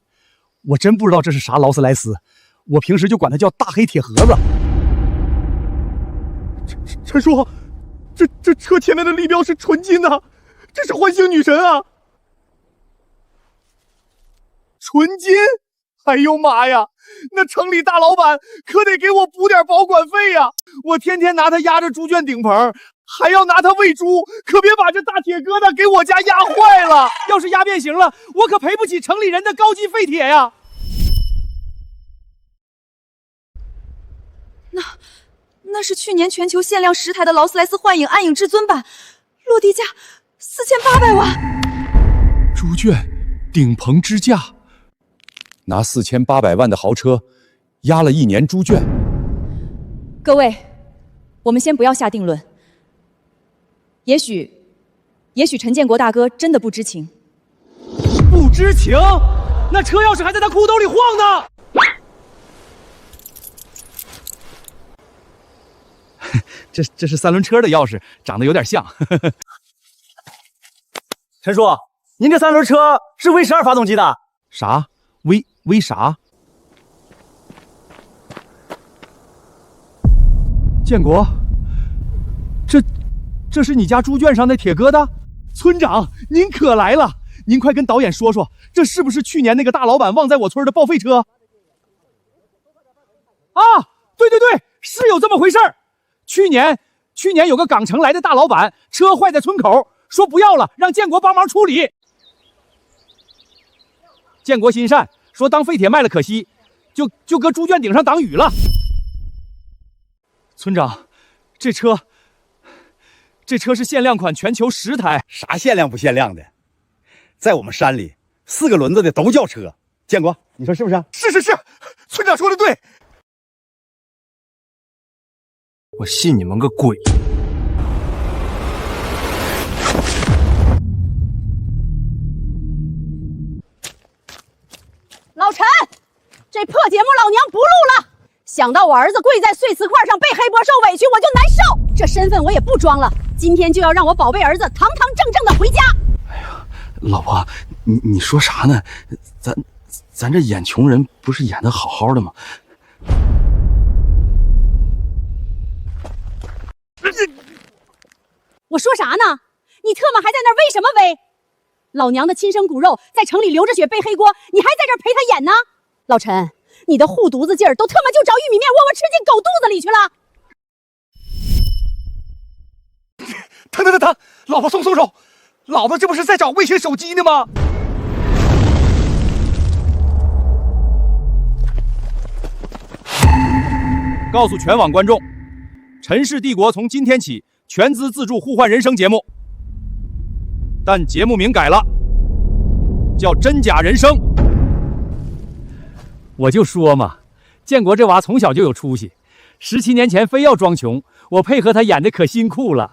我真不知道这是啥劳斯莱斯，我平时就管它叫大黑铁盒子。陈叔，这车前面的立标是纯金的，这是环形女神啊！纯金？哎呦妈呀，那城里大老板可得给我补点保管费呀！我天天拿它压着猪圈顶棚，还要拿它喂猪，可别把这大铁疙瘩给我家压坏了。要是压变形了，我可赔不起城里人的高级废铁呀！那是去年全球限量10台的劳斯莱斯幻影暗影至尊版，落地价4800万。猪圈顶棚支架，拿4800万的豪车压了1年猪圈。各位，我们先不要下定论。也许陈建国大哥真的不知情。不知情？那车钥匙还在他裤兜里晃呢。这是3轮车的钥匙，长得有点像。陈叔，您这3轮车是 V12发动机的？啥？V 啥？建国，这是你家猪圈上的铁疙瘩？村长，您可来了！您快跟导演说说，这是不是去年那个大老板忘在我村的报废车？啊，对，是有这么回事儿。去年有个港城来的大老板，车坏在村口，说不要了，让建国帮忙处理。建国心善，说当废铁卖了可惜，就搁猪圈顶上挡雨了。村长，这车是限量款，全球10台。啥限量不限量的？在我们山里，4个轮子的都叫车。建国，你说是不是？是，村长说的对。我信你们个鬼！老陈，这破节目老娘不录了。想到我儿子跪在碎瓷块上被黑脖受委屈，我就难受。这身份我也不装了，今天就要让我宝贝儿子堂堂正正的回家。哎呀，老婆，你说啥呢？咱这演穷人不是演的好好的吗？我说啥呢？你特么还在那儿为什么威？老娘的亲生骨肉在城里流着血背黑锅，你还在这儿陪他演呢？老陈，你的护犊子劲儿都特么就找玉米面窝窝吃进狗肚子里去了。疼！老婆松手！老子这不是在找卫星手机呢吗？告诉全网观众，陈氏帝国从今天起全资自助互换人生节目，但节目名改了，叫真假人生。我就说嘛，建国这娃从小就有出息，17年前非要装穷，我配合他演的可辛苦了。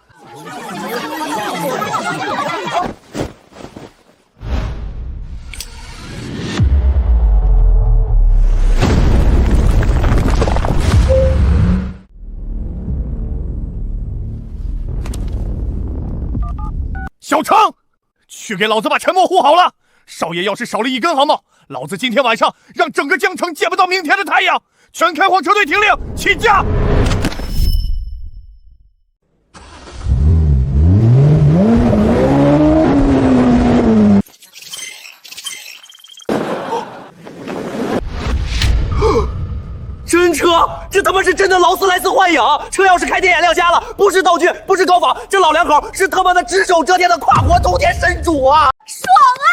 小程，去给老子把陈默护好了。少爷要是少了一根汗毛，老子今天晚上让整个江城见不到明天的太阳。全开荒车队听令，起驾！真车，这他妈是真的劳斯莱斯幻影！车钥匙开天眼亮瞎了，不是道具，不是高仿，这老两口是他妈的只手遮天的跨国通天神主啊！爽啊！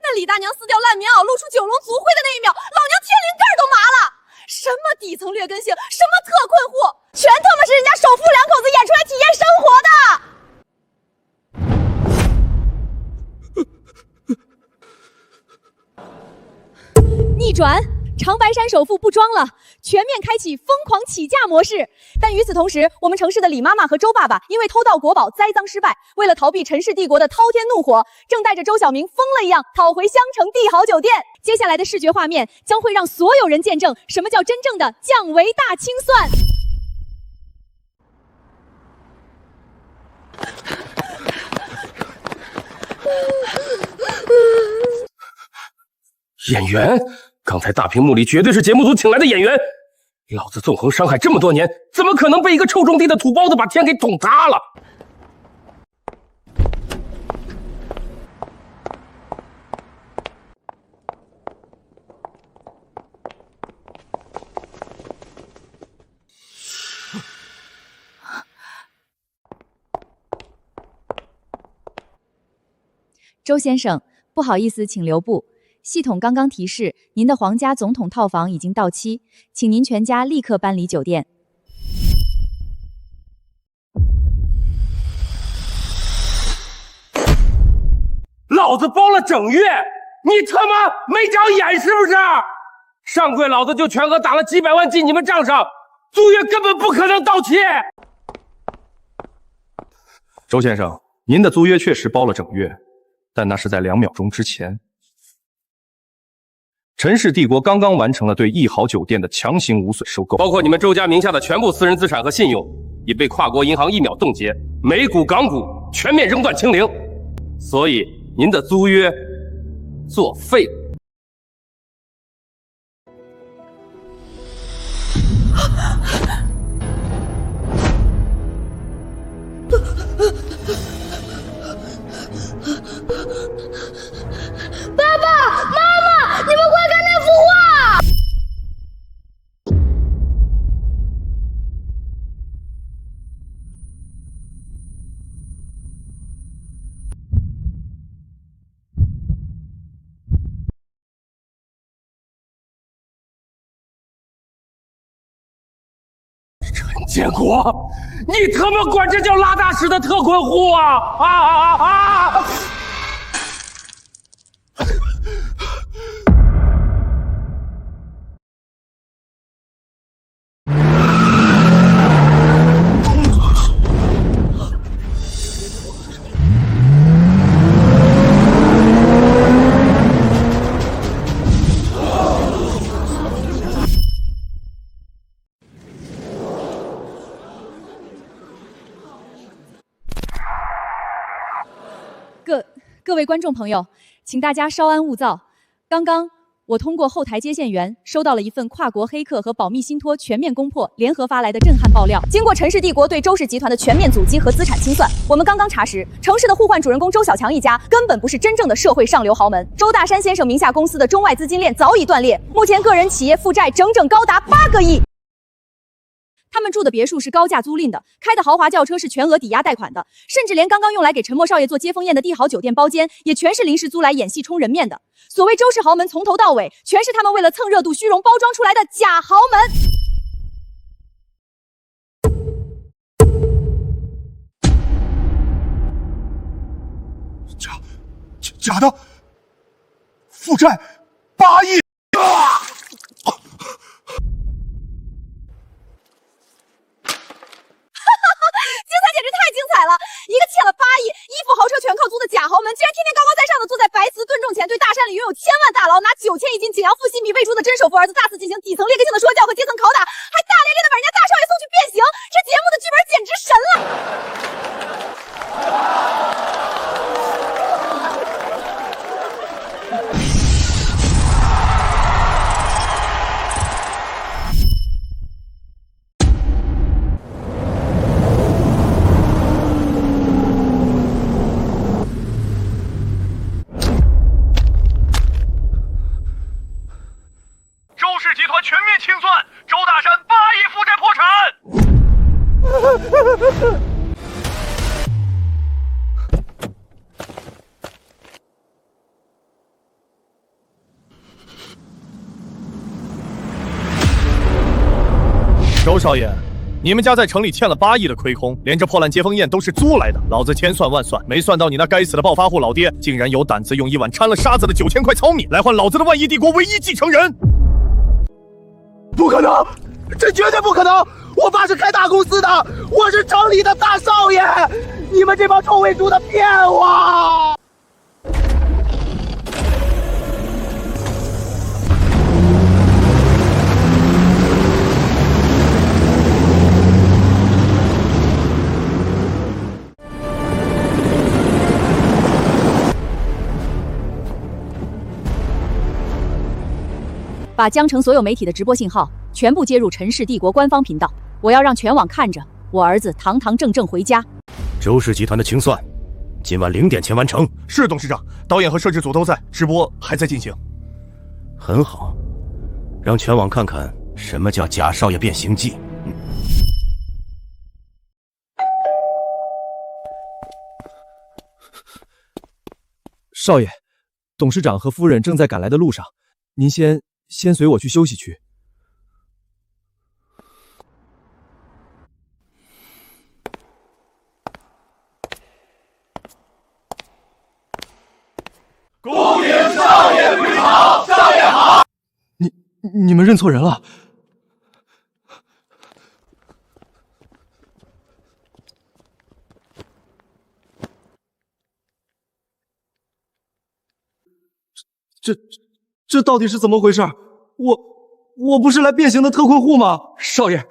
那李大娘撕掉烂棉袄露出九龙族徽的那一秒，老娘天灵盖都麻了！什么底层劣根性，什么特困户，全他妈是人家首富两口子演出来体验生活的！逆转，长白山首富不装了，全面开启疯狂起价模式。但与此同时，我们城市的李妈妈和周爸爸因为偷盗国宝栽赃失败，为了逃避陈氏帝国的滔天怒火，正带着周小明疯了一样讨回香城帝豪酒店。接下来的视觉画面将会让所有人见证什么叫真正的降维大清算。演员？刚才大屏幕里绝对是节目组请来的演员。老子纵横商海这么多年，怎么可能被一个臭种地的土包子把天给捅塌了？周先生，不好意思，请留步。系统刚刚提示，您的皇家总统套房已经到期，请您全家立刻搬离酒店。老子包了整月，你他妈没长眼是不是？上个月老子就全额打了几百万进你们账上，租约根本不可能到期。周先生，您的租约确实包了整月，但那是在2秒钟之前。陈氏帝国刚刚完成了对益豪酒店的强行无损收购，包括你们周家名下的全部私人资产和信用，已被跨国银行1秒冻结，美股、港股全面扔断清零，所以您的租约作废了。爸爸妈妈，你们快看那幅画！陈建国，你他妈管这叫拉大屎的特困户啊！各位观众朋友，请大家稍安勿躁。刚刚我通过后台接线员收到了一份跨国黑客和保密信托全面攻破联合发来的震撼爆料。经过陈氏帝国对周氏集团的全面阻击和资产清算，我们刚刚查实，城市的互换主人公周小强一家根本不是真正的社会上流豪门。周大山先生名下公司的中外资金链早已断裂，目前个人企业负债整整高达8个亿。他们住的别墅是高价租赁的，开的豪华轿车是全额抵押贷款的，甚至连刚刚用来给陈默少爷做接风宴的帝豪酒店包间，也全是临时租来演戏充人面的。所谓周氏豪门，从头到尾全是他们为了蹭热度、虚荣包装出来的假豪门。假的，负债8亿。一个欠了8亿、衣服豪车全靠租的假豪门，竟然天天高高在上的坐在白瓷炖重前，对大山里拥有千万大牢、拿9000亿斤景阳赋新笔未出的真首富儿子大肆进行底层劣根性的说教和阶层拷打，还大咧咧的把人家大少爷送去变形，这节目的剧本简直神了！全面清算，周大山8亿负债破产。周少爷，你们家在城里欠了8亿的亏空，连这破烂接风宴都是租来的，老子千算万算，没算到你那该死的暴发户老爹，竟然有胆子用1碗掺了沙子的9000块糙米来换老子的万亿帝国唯一继承人。不可能，这绝对不可能！我爸是开大公司的，我是城里的大少爷，你们这帮臭喂猪的骗我！把江城所有媒体的直播信号全部接入陈氏帝国官方频道，我要让全网看着我儿子堂堂正正回家。周氏集团的清算，今晚0点前完成。是董事长，导演和摄制组都在，直播还在进行。很好，让全网看看什么叫贾少爷变形记。少爷，董事长和夫人正在赶来的路上，您先随我去休息区。恭迎少爷归堂，少爷好。你们认错人了。这到底是怎么回事？我不是来变形的特困户吗？少爷，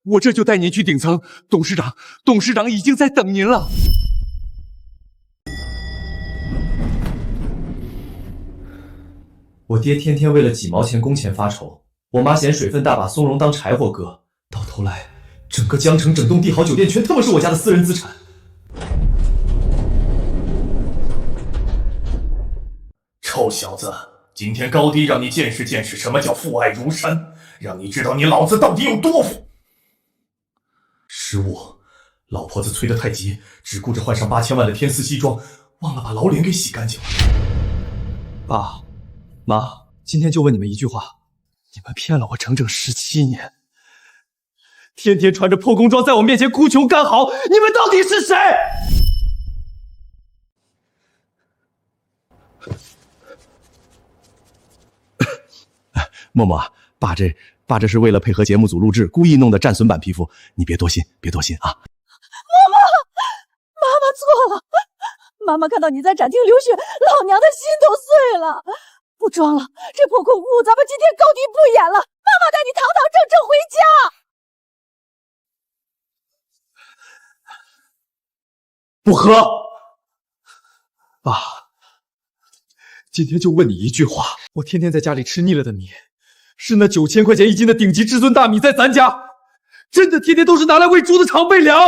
我这就带您去顶层，董事长已经在等您了。我爹天天为了几毛钱工钱发愁，我妈嫌水分大把松茸当柴火割，到头来整个江城整栋帝豪酒店全他妈是我家的私人资产。臭小子，今天高低让你见识见识什么叫父爱如山，让你知道你老子到底有多富。失误，老婆子催得太急，只顾着换上8000万的天丝西装，忘了把老脸给洗干净了。爸妈，今天就问你们一句话，你们骗了我整整17年，天天穿着破工装在我面前哭穷干嚎，你们到底是谁？默默啊，爸这是为了配合节目组录制，故意弄的战损版皮肤，你别多心啊。妈妈错了，妈妈看到你在展厅流血，老娘的心都碎了。不装了，这破恐怖咱们今天高低不演了，妈妈带你堂堂正正回家。不喝，爸，今天就问你一句话，我天天在家里吃腻了的米，是那9000块钱1斤的顶级至尊大米，在咱家真的天天都是拿来喂猪的常备粮。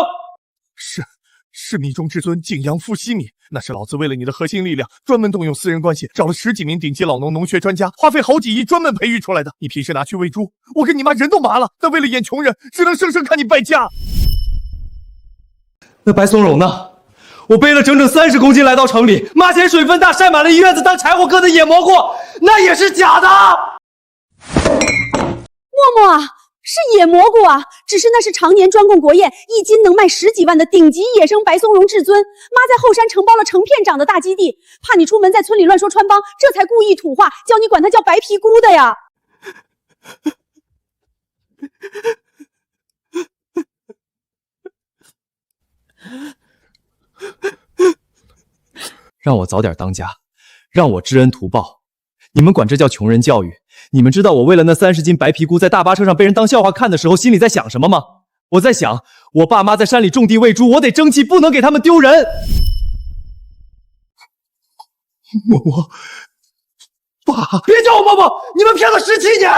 是米中至尊景阳富硒米，那是老子为了你的核心力量，专门动用私人关系，找了10几名顶级老农农学专家，花费好几亿专门培育出来的。你平时拿去喂猪，我跟你妈人都麻了，但为了演穷人，只能生生看你败家。那白松茸呢？我背了整整30公斤来到城里，妈嫌水分大，晒满了一院子当柴火割的野蘑菇，那也是假的。默默啊，是野蘑菇啊，只是那是常年专供国宴，1斤能卖10几万的顶级野生白松茸至尊。妈在后山承包了成片长的大基地，怕你出门在村里乱说穿帮，这才故意土话，教你管它叫白皮菇的呀。让我早点当家，让我知恩图报，你们管这叫穷人教育。你们知道我为了那30斤白皮菇在大巴车上被人当笑话看的时候心里在想什么吗？我在想，我爸妈在山里种地喂猪，我得争气，不能给他们丢人。默默，爸，别叫我默默，你们骗了17年。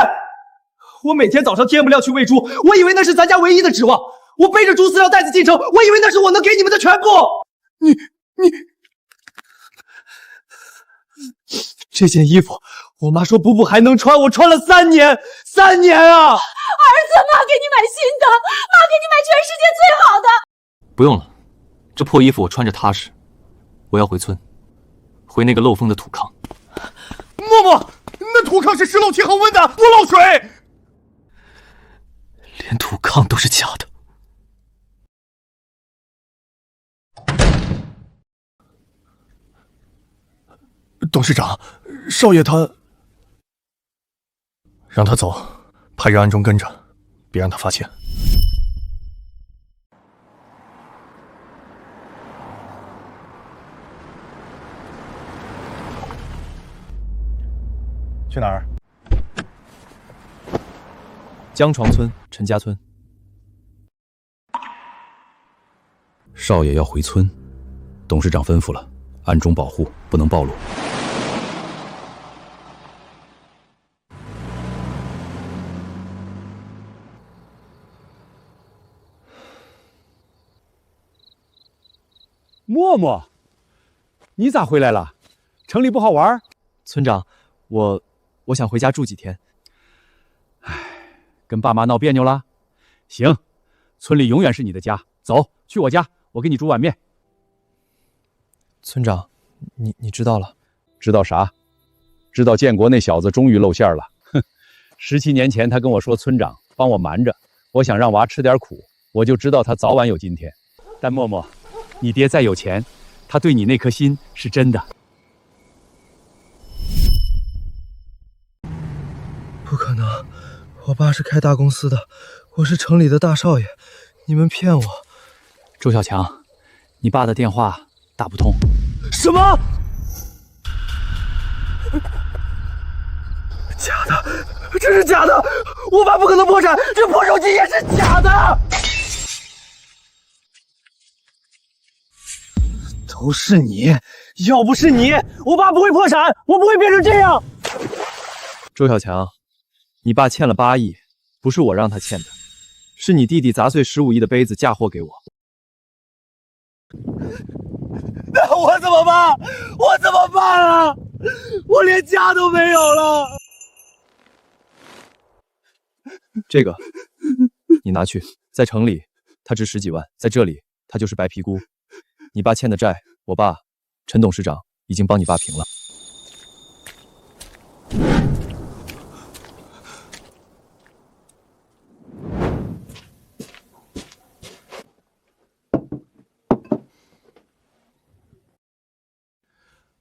我每天早上天不亮去喂猪，我以为那是咱家唯一的指望。我背着猪饲料袋子进城，我以为那是我能给你们的全部。你，这件衣服，我妈说补补还能穿，我穿了3年，3年啊！儿子，妈给你买新的，妈给你买全世界最好的。不用了，这破衣服我穿着踏实。我要回村，回那个漏风的土炕。默默，那土炕是10漏气恒温的，不漏水。连土炕都是假的。董事长，少爷他让他走，派人暗中跟着，别让他发现。去哪儿？江床村陈家村。少爷要回村，董事长吩咐了，暗中保护，不能暴露。默默，你咋回来了？城里不好玩？村长，我想回家住几天。跟爸妈闹别扭了？行，村里永远是你的家。走，去我家，我给你煮碗面。村长，你知道了？知道啥？知道建国那小子终于露馅了。哼，17年前他跟我说，村长帮我瞒着，我想让娃吃点苦，我就知道他早晚有今天。但默默，你爹再有钱，他对你那颗心是真的。不可能，我爸是开大公司的，我是城里的大少爷，你们骗我。周小强，你爸的电话打不通。什么？假的，这是假的！我爸不可能破产，这破手机也是假的！都是你，要不是你，我爸不会破产，我不会变成这样。周小强，你爸欠了8亿，不是我让他欠的，是你弟弟砸碎15亿的杯子嫁祸给我。那我怎么办？我怎么办啊？我连家都没有了。这个，你拿去，在城里他值10几万，在这里他就是白皮菇。你爸欠的债，我爸陈董事长已经帮你爸平了。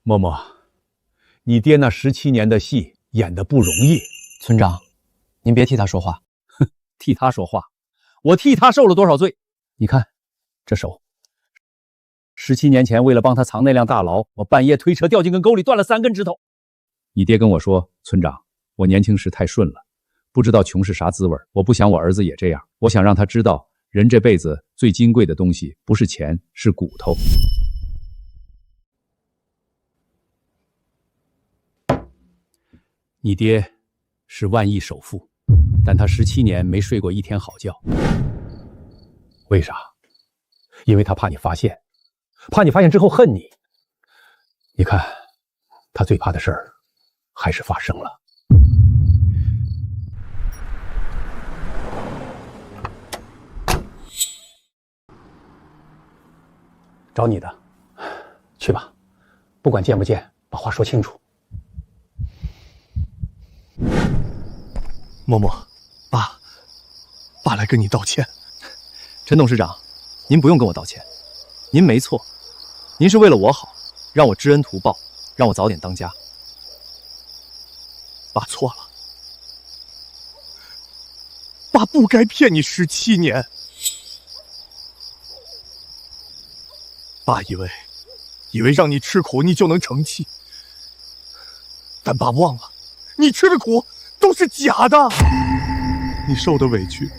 默默，你爹那17年的戏演得不容易。村长，您别替他说话。哼，替他说话，我替他受了多少罪？你看，这手，17年前为了帮他藏那辆大牢，我半夜推车掉进个沟里，断了3根指头。你爹跟我说，村长，我年轻时太顺了，不知道穷是啥滋味。我不想我儿子也这样，我想让他知道，人这辈子最金贵的东西不是钱，是骨头。你爹是万亿首富，但他17年没睡过一天好觉。为啥？因为他怕你发现，怕你发现之后恨你。你看，他最怕的事儿还是发生了。找你的，去吧，不管见不见，把话说清楚。默默，爸来跟你道歉。陈董事长，您不用跟我道歉，您没错，您是为了我好，让我知恩图报，让我早点当家。爸错了，爸不该骗你17年。爸以为让你吃苦你就能成器，但爸忘了，你吃的苦都是假的，你受的委屈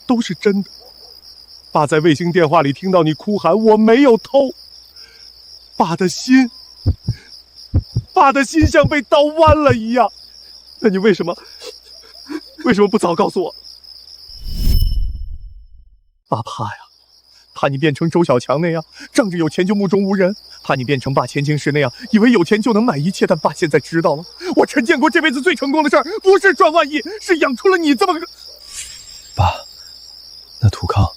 都是真的。爸在卫星电话里听到你哭喊我没有偷，爸的心像被刀剜了一样。那你为什么不早告诉我？爸怕呀，怕你变成周小强那样，仗着有钱就目中无人；怕你变成爸前情时那样，以为有钱就能买一切。但爸现在知道了，我陈建国这辈子最成功的事儿，不是赚万亿，是养出了你这么个。爸，那土炕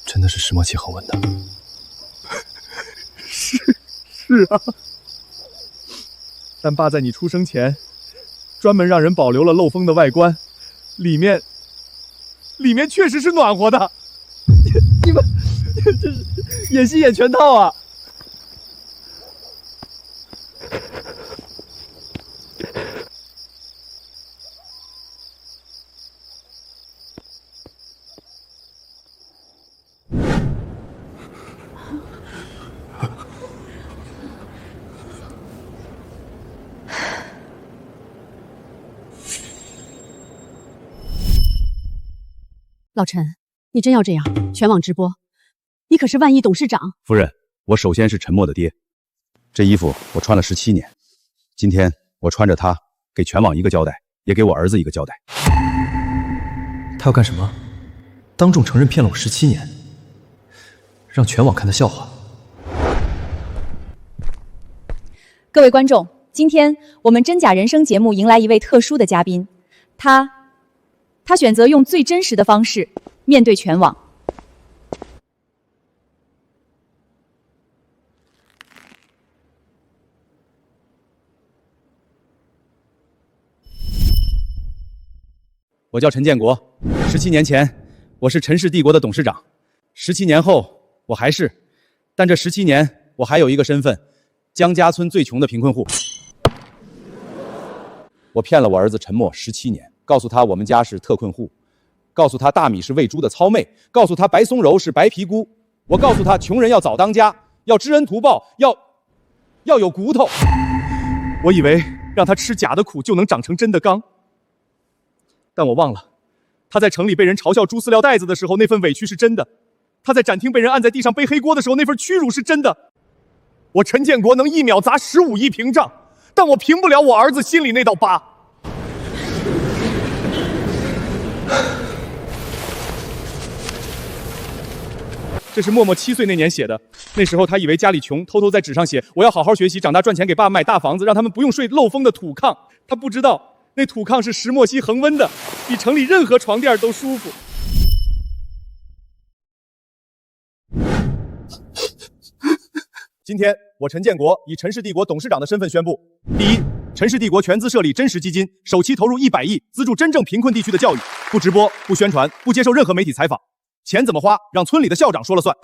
真的是石墨烯恒温的。是啊，但爸在你出生前，专门让人保留了漏风的外观，里面确实是暖和的。你们这是演戏演全套啊！老陈，你真要这样全网直播？你可是万亿董事长。夫人，我首先是陈默的爹，这衣服我穿了17年，今天我穿着它给全网一个交代，也给我儿子一个交代。他要干什么？当众承认骗了我17年，让全网看他笑话。各位观众，今天我们真假人生节目迎来一位特殊的嘉宾，他选择用最真实的方式面对全网。我叫陈建国，17年前我是陈氏帝国的董事长，17年后我还是，但这17年我还有一个身份，江家村最穷的贫困户。我骗了我儿子陈默17年，告诉他我们家是特困户，告诉他大米是喂猪的糙妹，告诉他白松柔是白皮菇，我告诉他穷人要早当家，要知恩图报，要有骨头。我以为让他吃假的苦就能长成真的刚。但我忘了，他在城里被人嘲笑猪饲料袋子的时候，那份委屈是真的；他在展厅被人按在地上背黑锅的时候，那份屈辱是真的。我陈建国能1秒砸15亿屏障，但我平不了我儿子心里那道疤。这是默默7岁那年写的，那时候他以为家里穷，偷偷在纸上写我要好好学习，长大赚钱给爸爸买大房子，让他们不用睡漏风的土炕。他不知道那土炕是石墨烯恒温的，比城里任何床垫都舒服。今天我陈建国以陈氏帝国董事长的身份宣布：第一，陈氏帝国全资设立真实基金，首期投入100亿，资助真正贫困地区的教育，不直播，不宣传，不接受任何媒体采访，钱怎么花，让村里的校长说了算。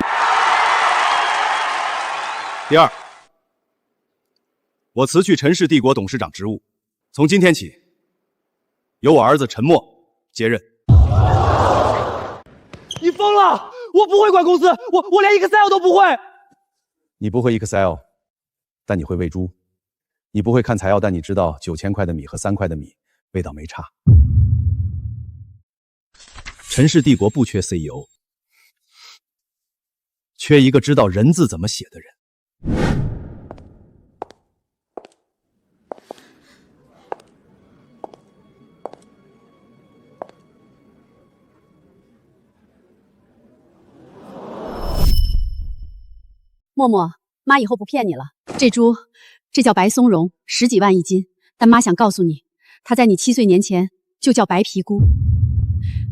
第二，我辞去陈氏帝国董事长职务，从今天起，由我儿子陈默接任。你疯了！我不会管公司，我连 Excel 都不会。你不会 Excel， 但你会喂猪；你不会看财报，但你知道9000块的米和3块的米味道没差。陈氏帝国不缺 CEO， 缺一个知道人字怎么写的人。默默，妈以后不骗你了。这猪，这叫白松茸，10几万一斤。但妈想告诉你，它在你7岁年前就叫白皮菇，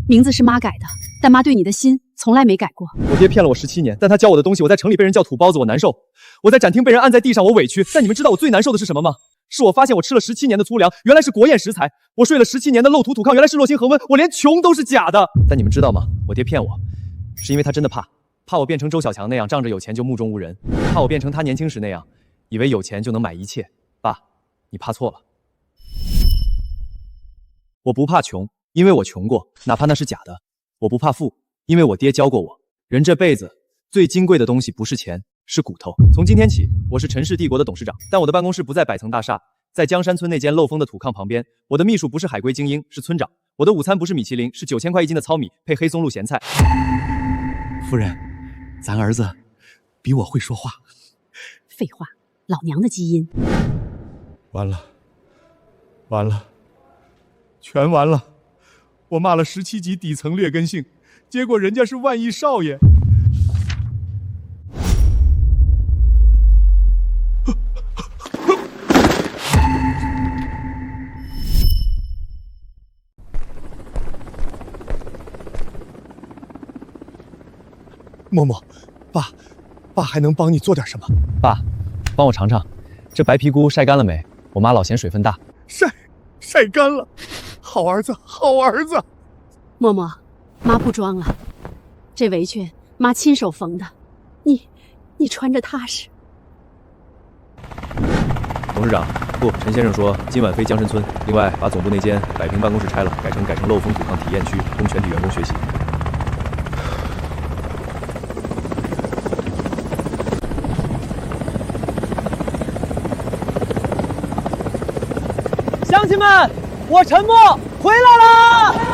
名字是妈改的，但妈对你的心从来没改过。我爹骗了我17年，但他教我的东西，我在城里被人叫土包子，我难受；我在展厅被人按在地上，我委屈。但你们知道我最难受的是什么吗？是我发现我吃了17年的粗粮，原来是国宴食材；我睡了17年的漏土土炕，原来是弱心恒温；我连穷都是假的。但你们知道吗？我爹骗我，是因为他真的怕我变成周小强那样仗着有钱就目中无人，怕我变成他年轻时那样，以为有钱就能买一切。爸，你怕错了。我不怕穷，因为我穷过，哪怕那是假的；我不怕富，因为我爹教过我，人这辈子最金贵的东西不是钱，是骨头。从今天起，我是陈氏帝国的董事长，但我的办公室不在百层大厦，在江山村那间漏风的土炕旁边。我的秘书不是海归精英，是村长。我的午餐不是米其林，是9000块一斤的糙米配黑松露咸菜。夫人，咱儿子比我会说话。废话，老娘的基因。完了，完了，全完了！我骂了17级底层劣根性，结果人家是万亿少爷。默默，爸还能帮你做点什么？爸，帮我尝尝，这白皮菇晒干了没？我妈老嫌水分大。晒干了，好儿子，好儿子。默默，妈不装了，这围裙妈亲手缝的，你穿着踏实。董事长，不，陈先生说今晚飞江山村，另外把总部那间100平办公室拆了，改成漏风土炕体验区，供全体员工学习。乡亲们，我陈默回来了！